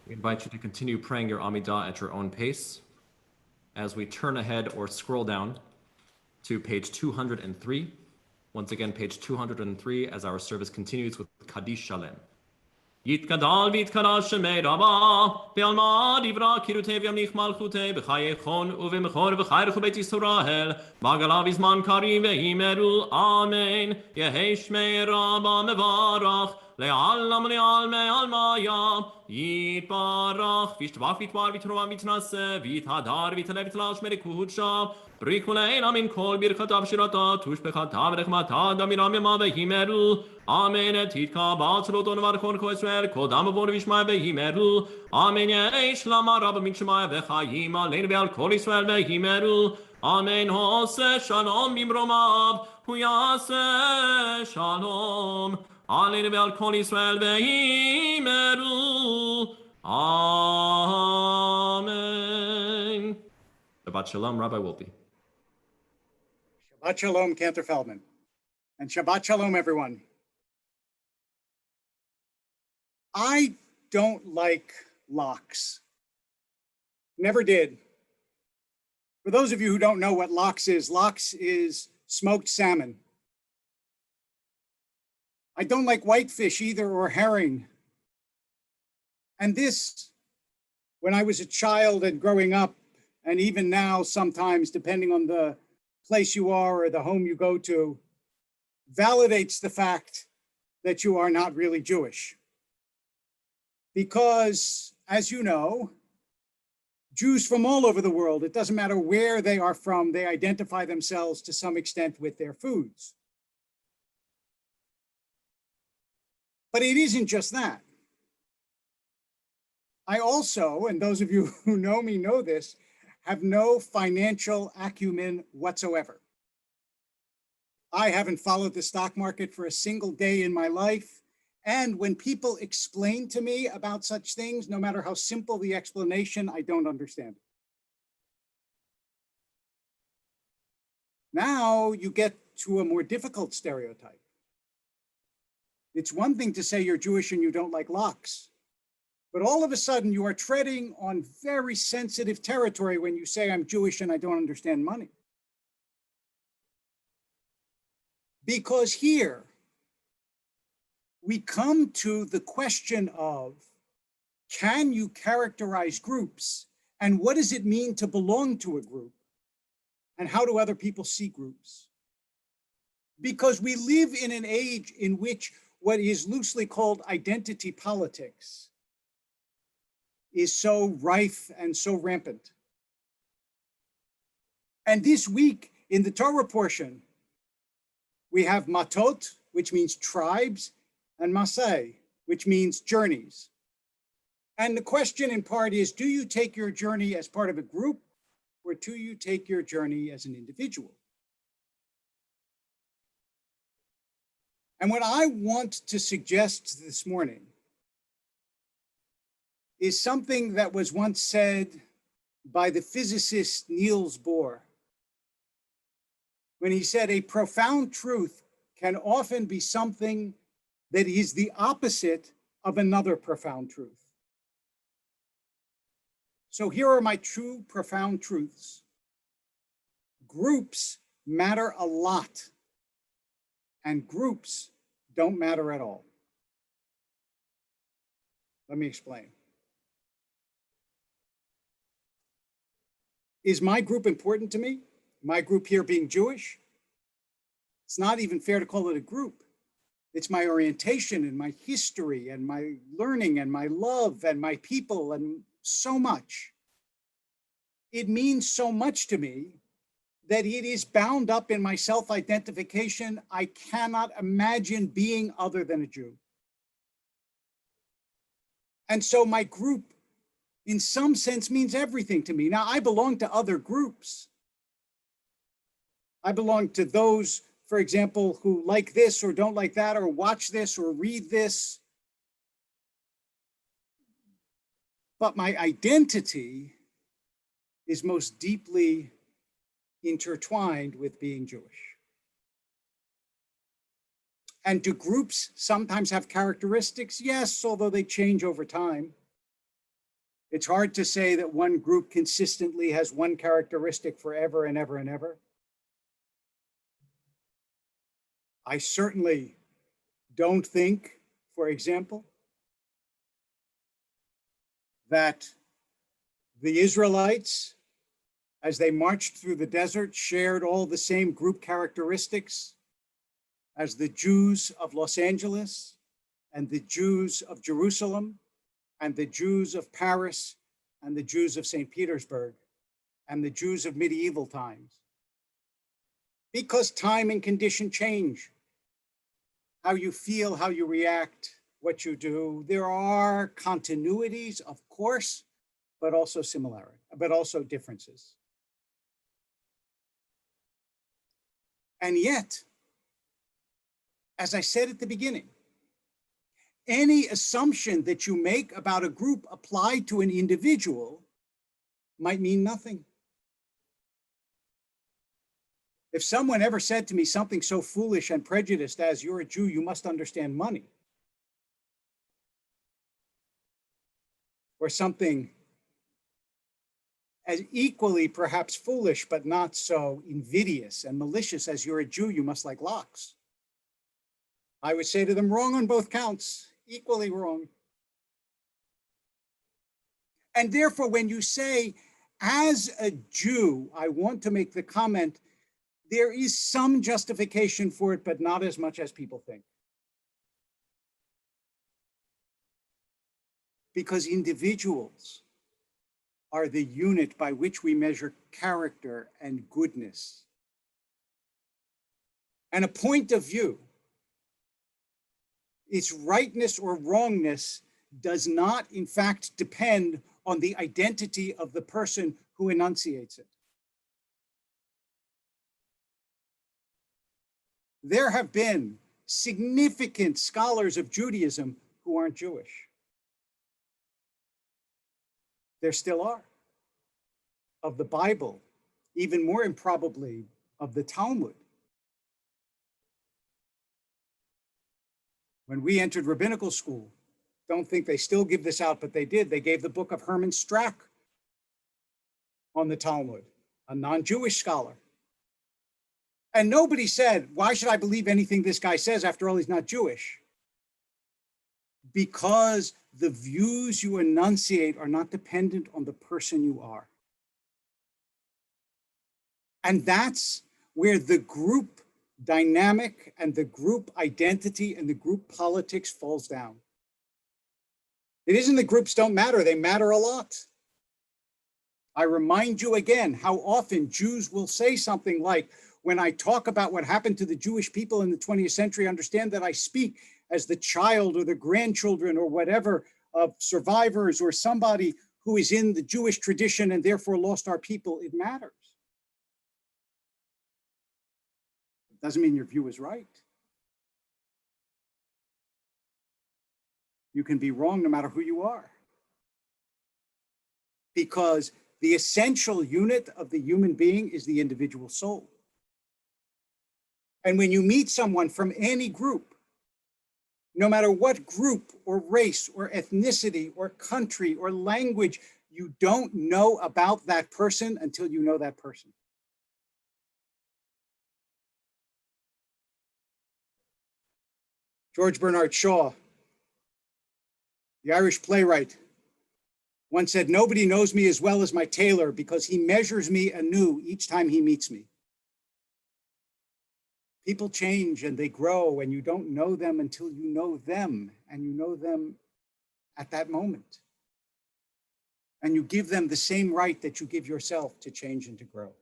[SPEAKER 3] We invite you to continue praying your Amidah at your own pace as we turn ahead or scroll down to page 203. Once again, page 203 as our service continues with Kaddish Shalem. יתגדל ויתקרא שמי רבה, בעלמא דברה קירותי וימליך מלכותי, בחיי חון ובמכור וחייך בית ישראל, בגלה בזמן קריב והימרו, אמן. יהי שמי רבה מברך, לעלם ולעלמי עלמיה, יתברך, וישתבח ויתבר ויתרומם ויתנשא, ויתהדר ויתעלה ויתעלה שמי קודשה, בריך ולעילה מן כל ברכתה ושירתה, תושבחתה ורחמתה דמירם ימה והימרו, אמן. תתקבע צלותו נברכון כל ישראל, כל דם ובון וישמע והימרו, אמן. יהי שלמה רבה מן שמיא וחיים עלינו ועל כל ישראל והימרו, אמן. עושה שלום במרומיו, הוא יעשה שלום עלינו ועל כל ישראל והימרו, amen. Shabbat Shalom, Rabbi Wolpe.
[SPEAKER 11] Shabbat Shalom, Cantor Feldman. And Shabbat Shalom, everyone. I don't like lox. Never did. For those of you who don't know what lox is smoked salmon. I don't like whitefish either, or herring. And this, when I was a child and growing up, and even now sometimes, depending on the place you are or the home you go to, validates the fact that you are not really Jewish. Because, as you know, Jews from all over the world, it doesn't matter where they are from, they identify themselves to some extent with their foods. But it isn't just that. I also, and those of you who know me know this, have no financial acumen whatsoever. I haven't followed the stock market for a single day in my life. And when people explain to me about such things, no matter how simple the explanation, I don't understand it. Now you get to a more difficult stereotype. It's one thing to say you're Jewish and you don't like lox, but all of a sudden you are treading on very sensitive territory when you say I'm Jewish and I don't understand money. Because here we come to the question of, can you characterize groups, and what does it mean to belong to a group? And how do other people see groups? Because we live in an age in which what is loosely called identity politics is so rife and so rampant. And this week in the Torah portion, we have matot, which means tribes, and masai, which means journeys. And the question in part is, do you take your journey as part of a group, or do you take your journey as an individual? And what I want to suggest this morning is something that was once said by the physicist Niels Bohr, when he said a profound truth can often be something that is the opposite of another profound truth. So here are my two profound truths. Groups matter a lot, and groups don't matter at all. Let me explain. Is my group important to me? My group here being Jewish? It's not even fair to call it a group. It's my orientation and my history and my learning and my love and my people and so much. It means so much to me that it is bound up in my self-identification. I cannot imagine being other than a Jew. And so my group, in some sense, means everything to me. Now, I belong to other groups. I belong to those, for example, who like this or don't like that, or watch this or read this. But my identity is most deeply intertwined with being Jewish. And do groups sometimes have characteristics? Yes, although they change over time. It's hard to say that one group consistently has one characteristic forever and ever and ever. I certainly don't think, for example, that the Israelites, as they marched through the desert, shared all the same group characteristics as the Jews of Los Angeles and the Jews of Jerusalem and the Jews of Paris and the Jews of St. Petersburg and the Jews of medieval times. Because time and condition change. How you feel, how you react, what you do. There are continuities, of course, but also similarity, but also differences. And yet, as I said at the beginning, any assumption that you make about a group applied to an individual might mean nothing. If someone ever said to me something so foolish and prejudiced as, "You're a Jew, you must understand money," or something as equally perhaps foolish, but not so invidious and malicious as, "You're a Jew, you must like locks," I would say to them, wrong on both counts, equally wrong. And therefore, when you say, as a Jew, I want to make the comment, there is some justification for it, but not as much as people think. Because individuals are the unit by which we measure character and goodness. And a point of view, its rightness or wrongness, does not, in fact, depend on the identity of the person who enunciates it. There have been significant scholars of Judaism who aren't Jewish. There still are. Of the Bible, even more improbably of the Talmud. When we entered rabbinical school, don't think they still give this out, but they did. They gave the book of Herman Strack on the Talmud, a non-Jewish scholar. And nobody said, why should I believe anything this guy says? After all, he's not Jewish. Because the views you enunciate are not dependent on the person you are. And that's where the group dynamic and the group identity and the group politics falls down. It isn't that groups don't matter, they matter a lot. I remind you again how often Jews will say something like, when I talk about what happened to the Jewish people in the 20th century, understand that I speak as the child or the grandchildren or whatever of survivors or somebody who is in the Jewish tradition and therefore lost our people. It matters. It doesn't mean your view is right. You can be wrong no matter who you are. Because the essential unit of the human being is the individual soul. And when you meet someone from any group, no matter what group or race or ethnicity or country or language, you don't know about that person until you know that person. George Bernard Shaw, The Irish playwright once said, "Nobody knows me as well as my tailor because he measures me anew each time he meets me." People change and they grow, and you don't know them until you know them, and you know them at that moment. And you give them the same right that you give yourself to change and to grow.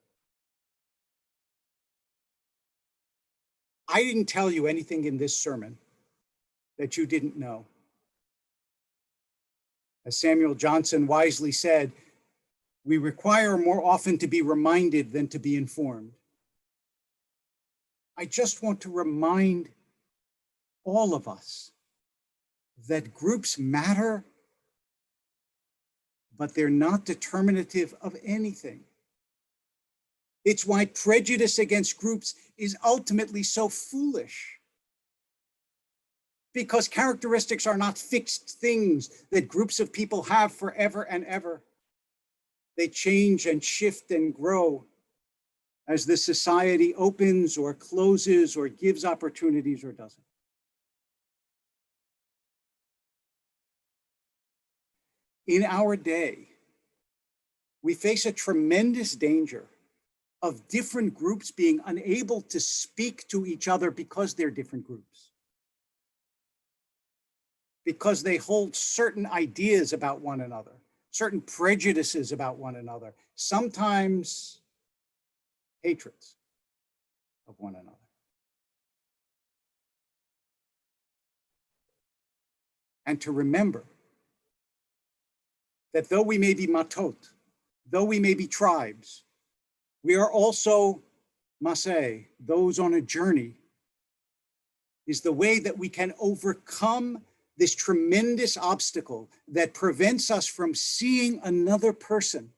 [SPEAKER 11] I didn't tell you anything in this sermon that you didn't know. As Samuel Johnson wisely said, we require more often to be reminded than to be informed. I just want to remind all of us that groups matter, but they're not determinative of anything. It's why prejudice against groups is ultimately so foolish. Because characteristics are not fixed things that groups of people have forever and ever. They change and shift and grow as the society opens or closes or gives opportunities or doesn't. In our day, we face a tremendous danger of different groups being unable to speak to each other because they're different groups. Because they hold certain ideas about one another, certain prejudices about one another, sometimes hatreds of one another. And to remember that though we may be matot, though we may be tribes, we are also maseh, those on a journey, is the way that we can overcome this tremendous obstacle that prevents us from seeing another person,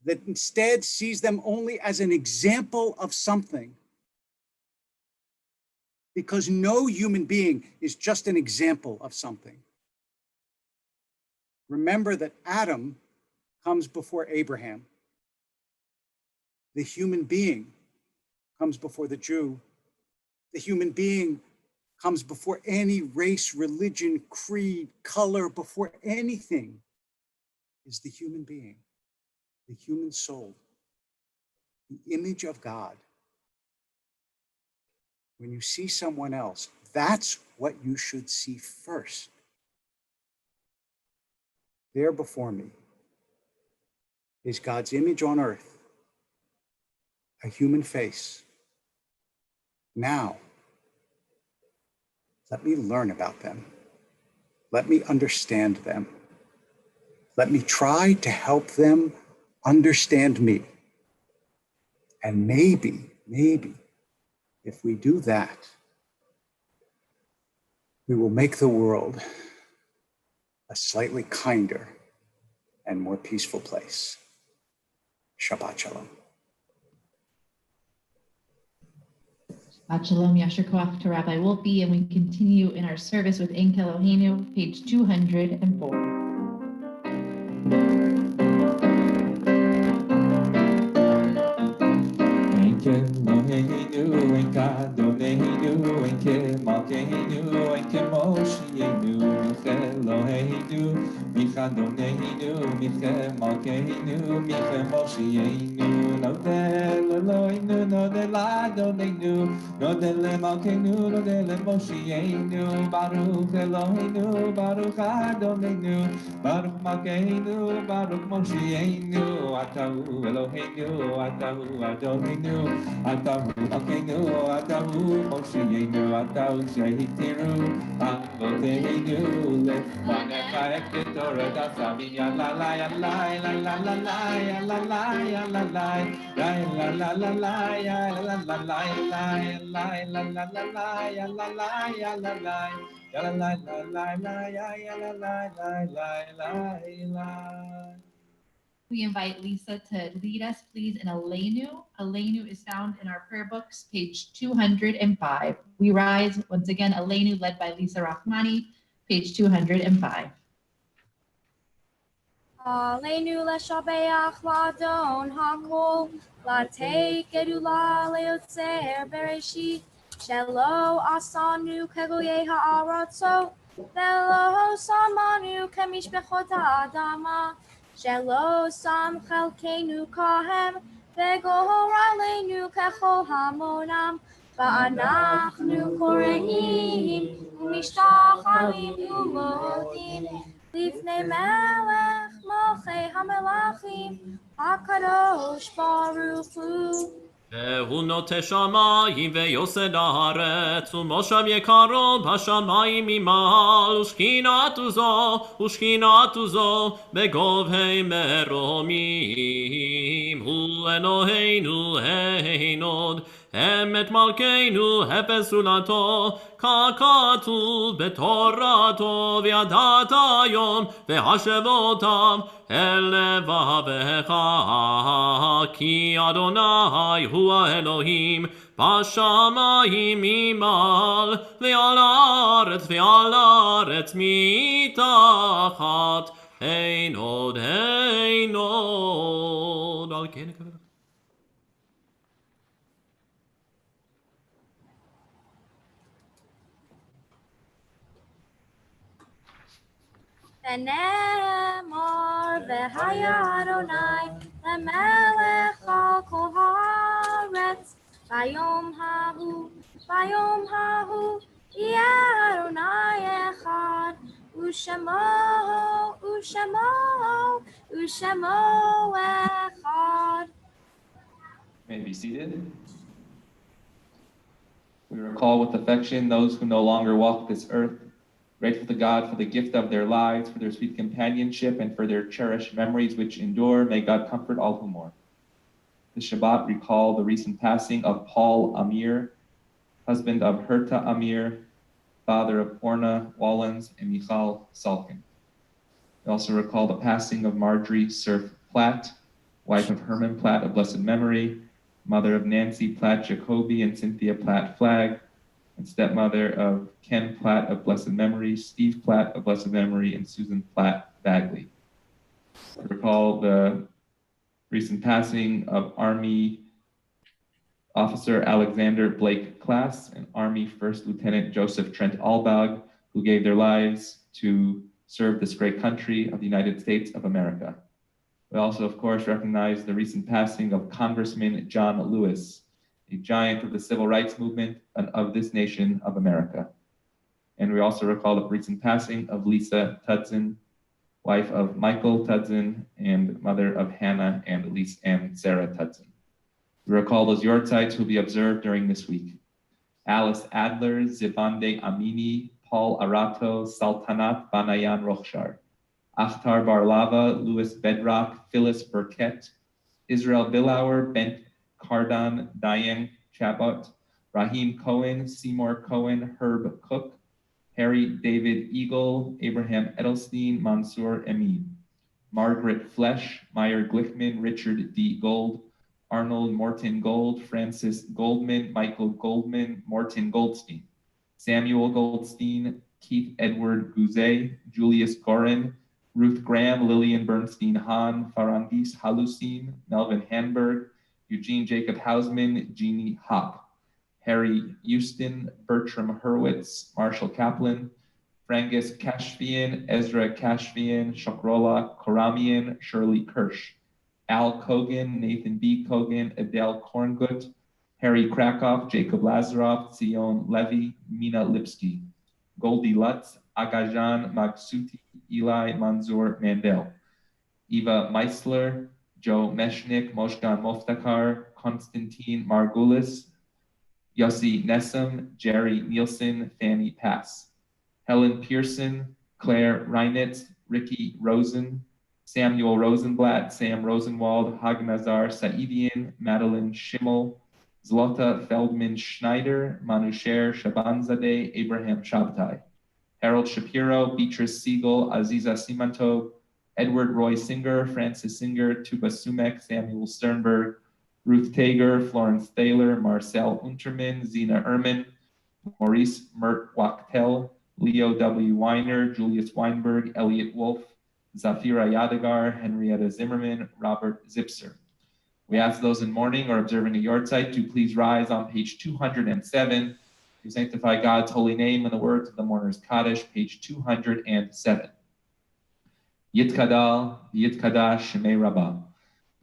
[SPEAKER 11] that instead sees them only as an example of something. Because no human being is just an example of something. Remember that Adam comes before Abraham. The human being comes before the Jew. The human being comes before any race, religion, creed, color, before anything is the human being, the human soul, the image of God. When you see someone else, that's what you should see first. There before me is God's image on earth, a human face. Now, let me learn about them. Let me understand them. Let me try to help them understand me. And maybe, if we do that, we will make the world a slightly kinder and more peaceful place. Shabbat Shalom.
[SPEAKER 5] Shabbat Shalom, Yasher Koach to Rabbi Wolpe, and we continue in our service with Ein Keloheinu, page 204.
[SPEAKER 6] Baruch Malkeinu, Baruch Moshienu, Atahu Eloheinu, Atahu Adonenu, Atahu Malkeinu, Atahu Moshienu, Atahu Shehitiru, Avoteinu, Lefanecha Ektorah Dasavi, Yalalai, Yalalai, Yalalai, Yalalai, Yalalai, Yalalai, Yalalai, Yalalai, Yalalai, Yalalai.
[SPEAKER 5] We invite Lisa to lead us, please, in Aleinu. Aleinu is found in our prayer books, page 205. We rise, once again, Aleinu, led by Lisa Rachmani, page 205.
[SPEAKER 7] Aleinu leshabeach ladon hakol, latei gedula leotzer bereshit, shelo asanu kegoye ha'aratzo, ולא שמנו כמשפחות האדמה, שלא שם חלקנו כהם, וגורלנו ככל המונם, ואנחנו קוראים ומשתחווים ומודים לפני מלך מלכי המלכים, הקדוש ברוך הוא.
[SPEAKER 3] והוא נוטה שמיים ויוסד הארץ, ומושב יקרו בשמיים ממעל, ושכינת זו בגובהי מרומים. הוא אלוהינו אין עוד, אמת מלכנו הפס סולתו, ככתוב בתורתו, וידעת היום והשבותם אל לבבך, כי אדוני הוא האלוהים בשמיים ממעל, ועל הארץ מתחת, אין עוד. על כן נקבל.
[SPEAKER 7] ונאמר והיה אדוני למלך על כל הארץ, ביום ההוא יהיה אדוני אחד, ושמו אחד.
[SPEAKER 6] May be seated. We recall with affection those who no longer walk this earth, grateful to God for the gift of their lives, for their sweet companionship, and for their cherished memories which endure. May God comfort all who mourn. This Shabbat recall the recent passing of Paul Amir, husband of Herta Amir, father of Orna Wallens and Michal Salkin. We also recall the passing of Marjorie Surf Platt, wife of Herman Platt of blessed memory, mother of Nancy Platt Jacoby and Cynthia Platt Flagg, and stepmother of Ken Platt of blessed memory, Steve Platt of blessed memory, and Susan Platt Bagley. We recall the recent passing of Army Officer Alexander Blake Class and Army First Lieutenant Joseph Trent Albag, who gave their lives to serve this great country of the United States of America. We also, of course, recognize the recent passing of Congressman John Lewis, a giant of the civil rights movement and of this nation of America. And we also recall the recent passing of Lisa Tudson, wife of Michael Tudson and mother of Hannah and Elise and Sarah Tudson. We recall those yortzites who will be observed during this week: Alice Adler, Zibande Amini, Paul Arato, Saltanat Banayan Rochshar, Akhtar Barlava, Louis Bedrock, Phyllis Burkett, Israel Billauer, Bent Cardan, Diane Chabot, Raheem Cohen, Seymour Cohen, Herb Cook, Harry David Eagle, Abraham Edelstein, Mansour Emin, Margaret Flesh, Meyer Glickman, Richard D. Gold, Arnold Morton Gold, Francis Goldman, Michael Goldman, Morton Goldstein, Samuel Goldstein, Keith Edward Guzet, Julius Gorin, Ruth Graham, Lillian Bernstein Hahn, Farangis Halusin, Melvin Hanberg, Eugene Jacob Hausman, Jeannie Hopp, Harry Houston, Bertram Hurwitz, Marshall Kaplan, Frangus Kashfian, Ezra Kashfian, Shokrola Koramian, Shirley Kirsch, Al Kogan, Nathan B. Kogan, Adele Korngut, Harry Krakoff, Jacob Lazaroff, Sion Levy, Mina Lipsky, Goldie Lutz, Agajan Magsuti, Eli Manzour Mandel, Eva Meisler, Joe Meshnik, Moshgan Moftakar, Konstantin Margulis, Yossi Nessam, Jerry Nielsen, Fanny Pass, Helen Pearson, Claire Reinitz, Ricky Rosen, Samuel Rosenblatt, Sam Rosenwald, Hagnazar Saidian, Madeline Schimmel, Zlota Feldman Schneider, Manusher Shabanzadeh, Abraham Shabtai, Harold Shapiro, Beatrice Siegel, Aziza Simanto, Edward Roy Singer, Francis Singer, Tuba Sumek, Samuel Sternberg, Ruth Tager, Florence Thaler, Marcel Unterman, Zena Ehrman, Maurice Mert Wachtel, Leo W. Weiner, Julius Weinberg, Elliot Wolf, Zafira Yadigar, Henrietta Zimmerman, Robert Zipser. We ask those in mourning or observing a yortzeit to please rise on page 207 We sanctify God's holy name in the words of the mourner's Kaddish, page 207. Yitkadal, Yitkadash, Shemei Rabbah,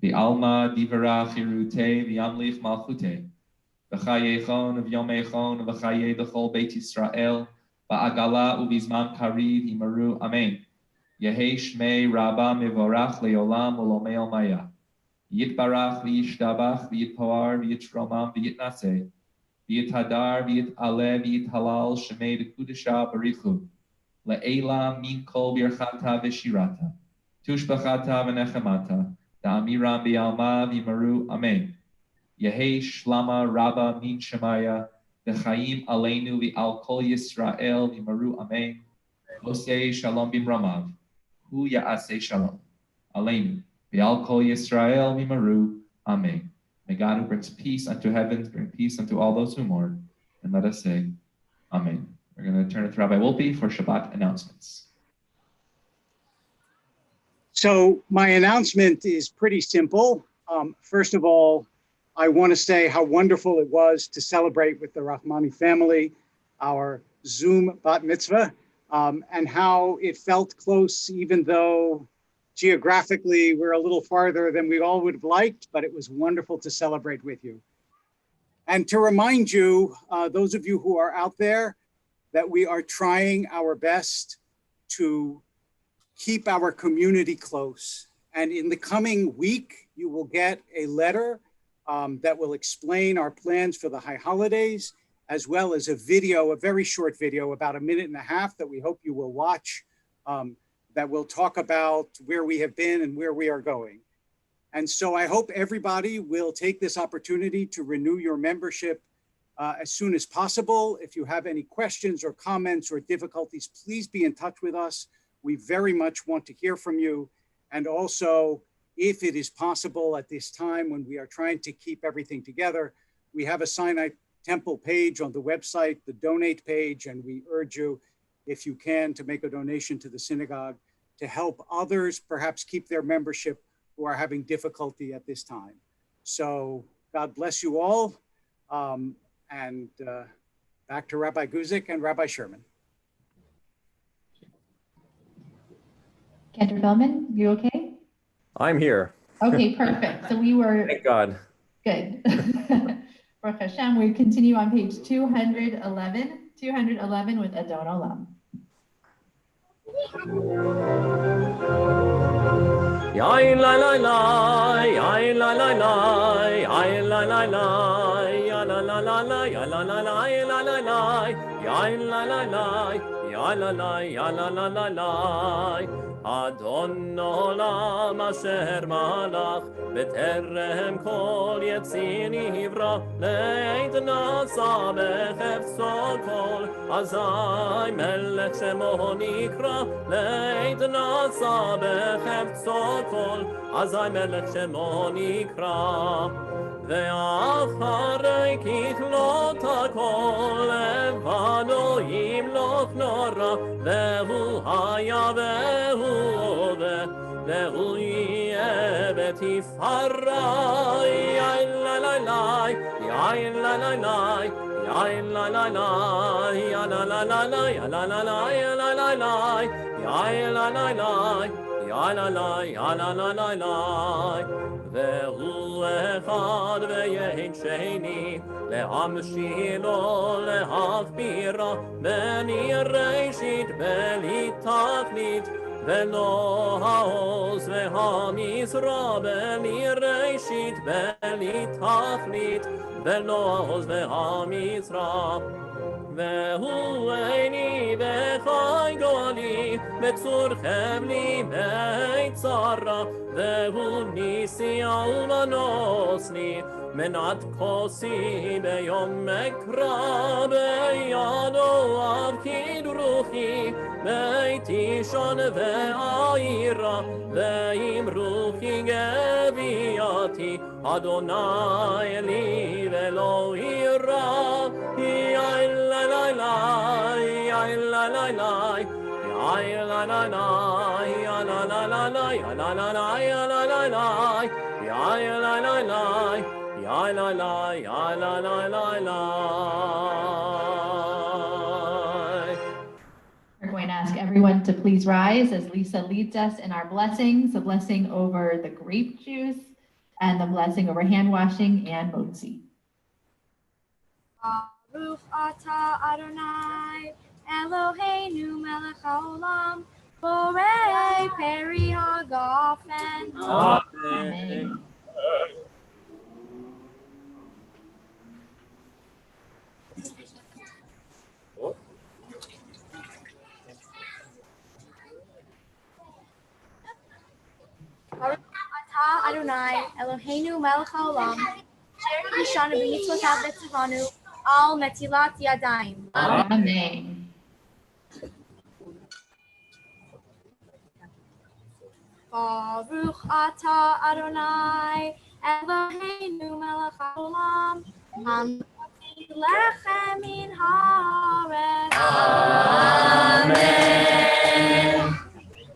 [SPEAKER 6] V'alma divara chirute, V'yamlich malchute, V'chayechon, V'yomechon, V'chaye b'chol Beit Yisrael, V'agala u'bizman kariv yimaru, Amen. Yehei Shmei Rabbah mevorach leolam u'lomeo maya. Yitbarach v'yishtabach v'yitpoar v'yitromam v'yitnaseh. V'yithadar v'yit'aleh v'yithalal shemei v'kudesha barichu. Le'ela min kol birchata v'shirata. Tushbachata v'nechemata. Da'amiram b'yalma v'yimaru. Amen. Yehei shlama rabba min shemaya. V'chaim aleinu v'al kol Yisrael v'yimaru. Amen. Osei shalom b'mramav. Hu ya'aseh shalom. Aleinu. V'al kol Yisrael v'yimaru. Amen. May God who brings peace unto heavens bring peace unto all those who mourn. And let us say, Amen. We're going to turn it to Rabbi Wolpe for Shabbat announcements.
[SPEAKER 11] So my announcement is pretty simple. First of all, I want to say how wonderful it was to celebrate with the Rachmani family, our Zoom bat mitzvah, and how it felt close, even though geographically we're a little farther than we all would have liked, but it was wonderful to celebrate with you. And to remind you, those of you who are out there, that we are trying our best to keep our community close. And in the coming week, you will get a letter that will explain our plans for the high holidays, as well as a video, a very short video, about 1.5 minutes that we hope you will watch, that will talk about where we have been and where we are going. And so I hope everybody will take this opportunity to renew your membership as soon as possible. If you have any questions or comments or difficulties, please be in touch with us. We very much want to hear from you. And also, if it is possible at this time when we are trying to keep everything together, we have a Sinai Temple page on the website, the donate page, and we urge you, if you can, to make a donation to the synagogue to help others perhaps keep their membership who are having difficulty at this time. So God bless you all. And back to Rabbi Guzik and Rabbi Sherman.
[SPEAKER 5] Cantor Feldman, you okay?
[SPEAKER 12] I'm here.
[SPEAKER 5] Okay, perfect. So we were.
[SPEAKER 12] Thank God.
[SPEAKER 5] Good. Baruch Hashem, we continue on page 211 with Adon Olam.
[SPEAKER 3] Yain la la la, yain la la la, yain la la la, ya la la la la, ya la la la, ya la la la, yain la la la, ya la la, ya la la la la. Adon olam asher malach b'terem kol yetzir nivra leid nasa b'chefso kol azai melech shemo nikra leid nasa b'chefso kol azai melech shemo nikra ואחרי ככלות הכל לבנו ימלוך נורא והוא היה והוא הווה והוא יהיה בתפארה יין לה לה לה יין לה לה לה יין לה לה לה יין לה לה לה יין לה לה לה יין לה לה לה יין לה לה לה יין לה לה יין לה לה לה והוא אחד ויין שני להמשילו להכבירה בני ראשית בלי תכלית ולא העוז והמשרה בלי ראשית בלי תכלית ולא העוז והמשרה והוא עיני וחי גולי בצור חבלי ביצרה והוא ניסי ומנוס לי מנת כוסי ביום מקרא בידו אבקיד רוחי ביתי שון ועירה ועם רוחי גבייתי אדוני לי ולא ירא יין לה לה לה יין לה לה לה יין לה לה לה יין לה לה לה יין לה לה לה יין לה לה לה יין לה לה לה יין לה לה יין לה לה לה
[SPEAKER 5] everyone to please rise as Lisa leads us in our blessings, the blessing over the grape juice and the blessing over hand washing and motzi.
[SPEAKER 7] Baruch atah Adonai Eloheinu melech haolam borei peri hagafen.
[SPEAKER 5] Amen.
[SPEAKER 7] Baruch atah Adonai Eloheinu melech haolam asher kiddushanu b'mitzvotav v'tzivanu al netilat yadayim.
[SPEAKER 5] Amen.
[SPEAKER 7] Baruch atah Adonai Eloheinu melech haolam hamotzi lechem min haaretz.
[SPEAKER 5] Amen.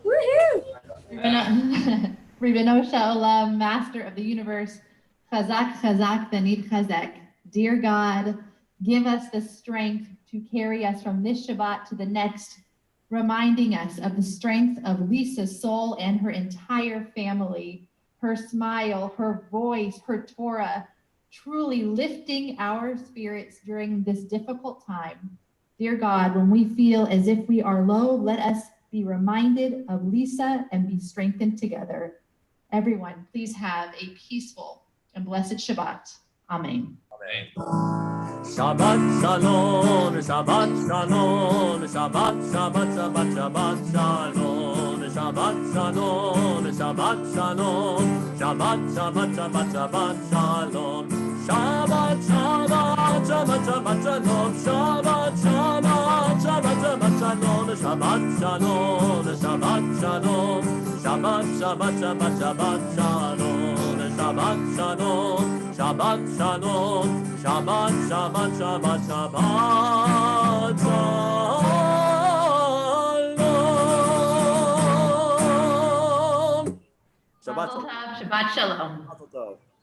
[SPEAKER 5] Woohoo! Ribbono Shalom, Master of the Universe, Chazak Chazak Benit Chazek. Dear God, give us the strength to carry us from this Shabbat to the next, reminding us of the strength of Lisa's soul and her entire family, her smile, her voice, her Torah, truly lifting our spirits during this difficult time. Dear God, when we feel as if we are low, let us be reminded of Lisa and be strengthened together. Everyone, please have a peaceful and blessed Shabbat. Amen.
[SPEAKER 3] Amen. Shabbat shalom, Shabbat shalom, Shabbat, Shabbat, Shabbat, Shabbat shalom, Shabbat shalom, Shabbat shalom, Shabbat, Shabbat, Shabbat, Shabbat shalom, Shabbat, Shabbat, Shabbat, Shabbat shalom, Shabbat, Shabbat, Shabbat, Shabbat shalom, Shabbat shalom, Shabbat shalom, Shabbat, Shabbat, Shabbat, Shabbat shalom, Shabbat shalom, Shabbat shalom, Shabbat, Shabbat, Shabbat, Shabbat shalom.
[SPEAKER 5] Shabbat shalom.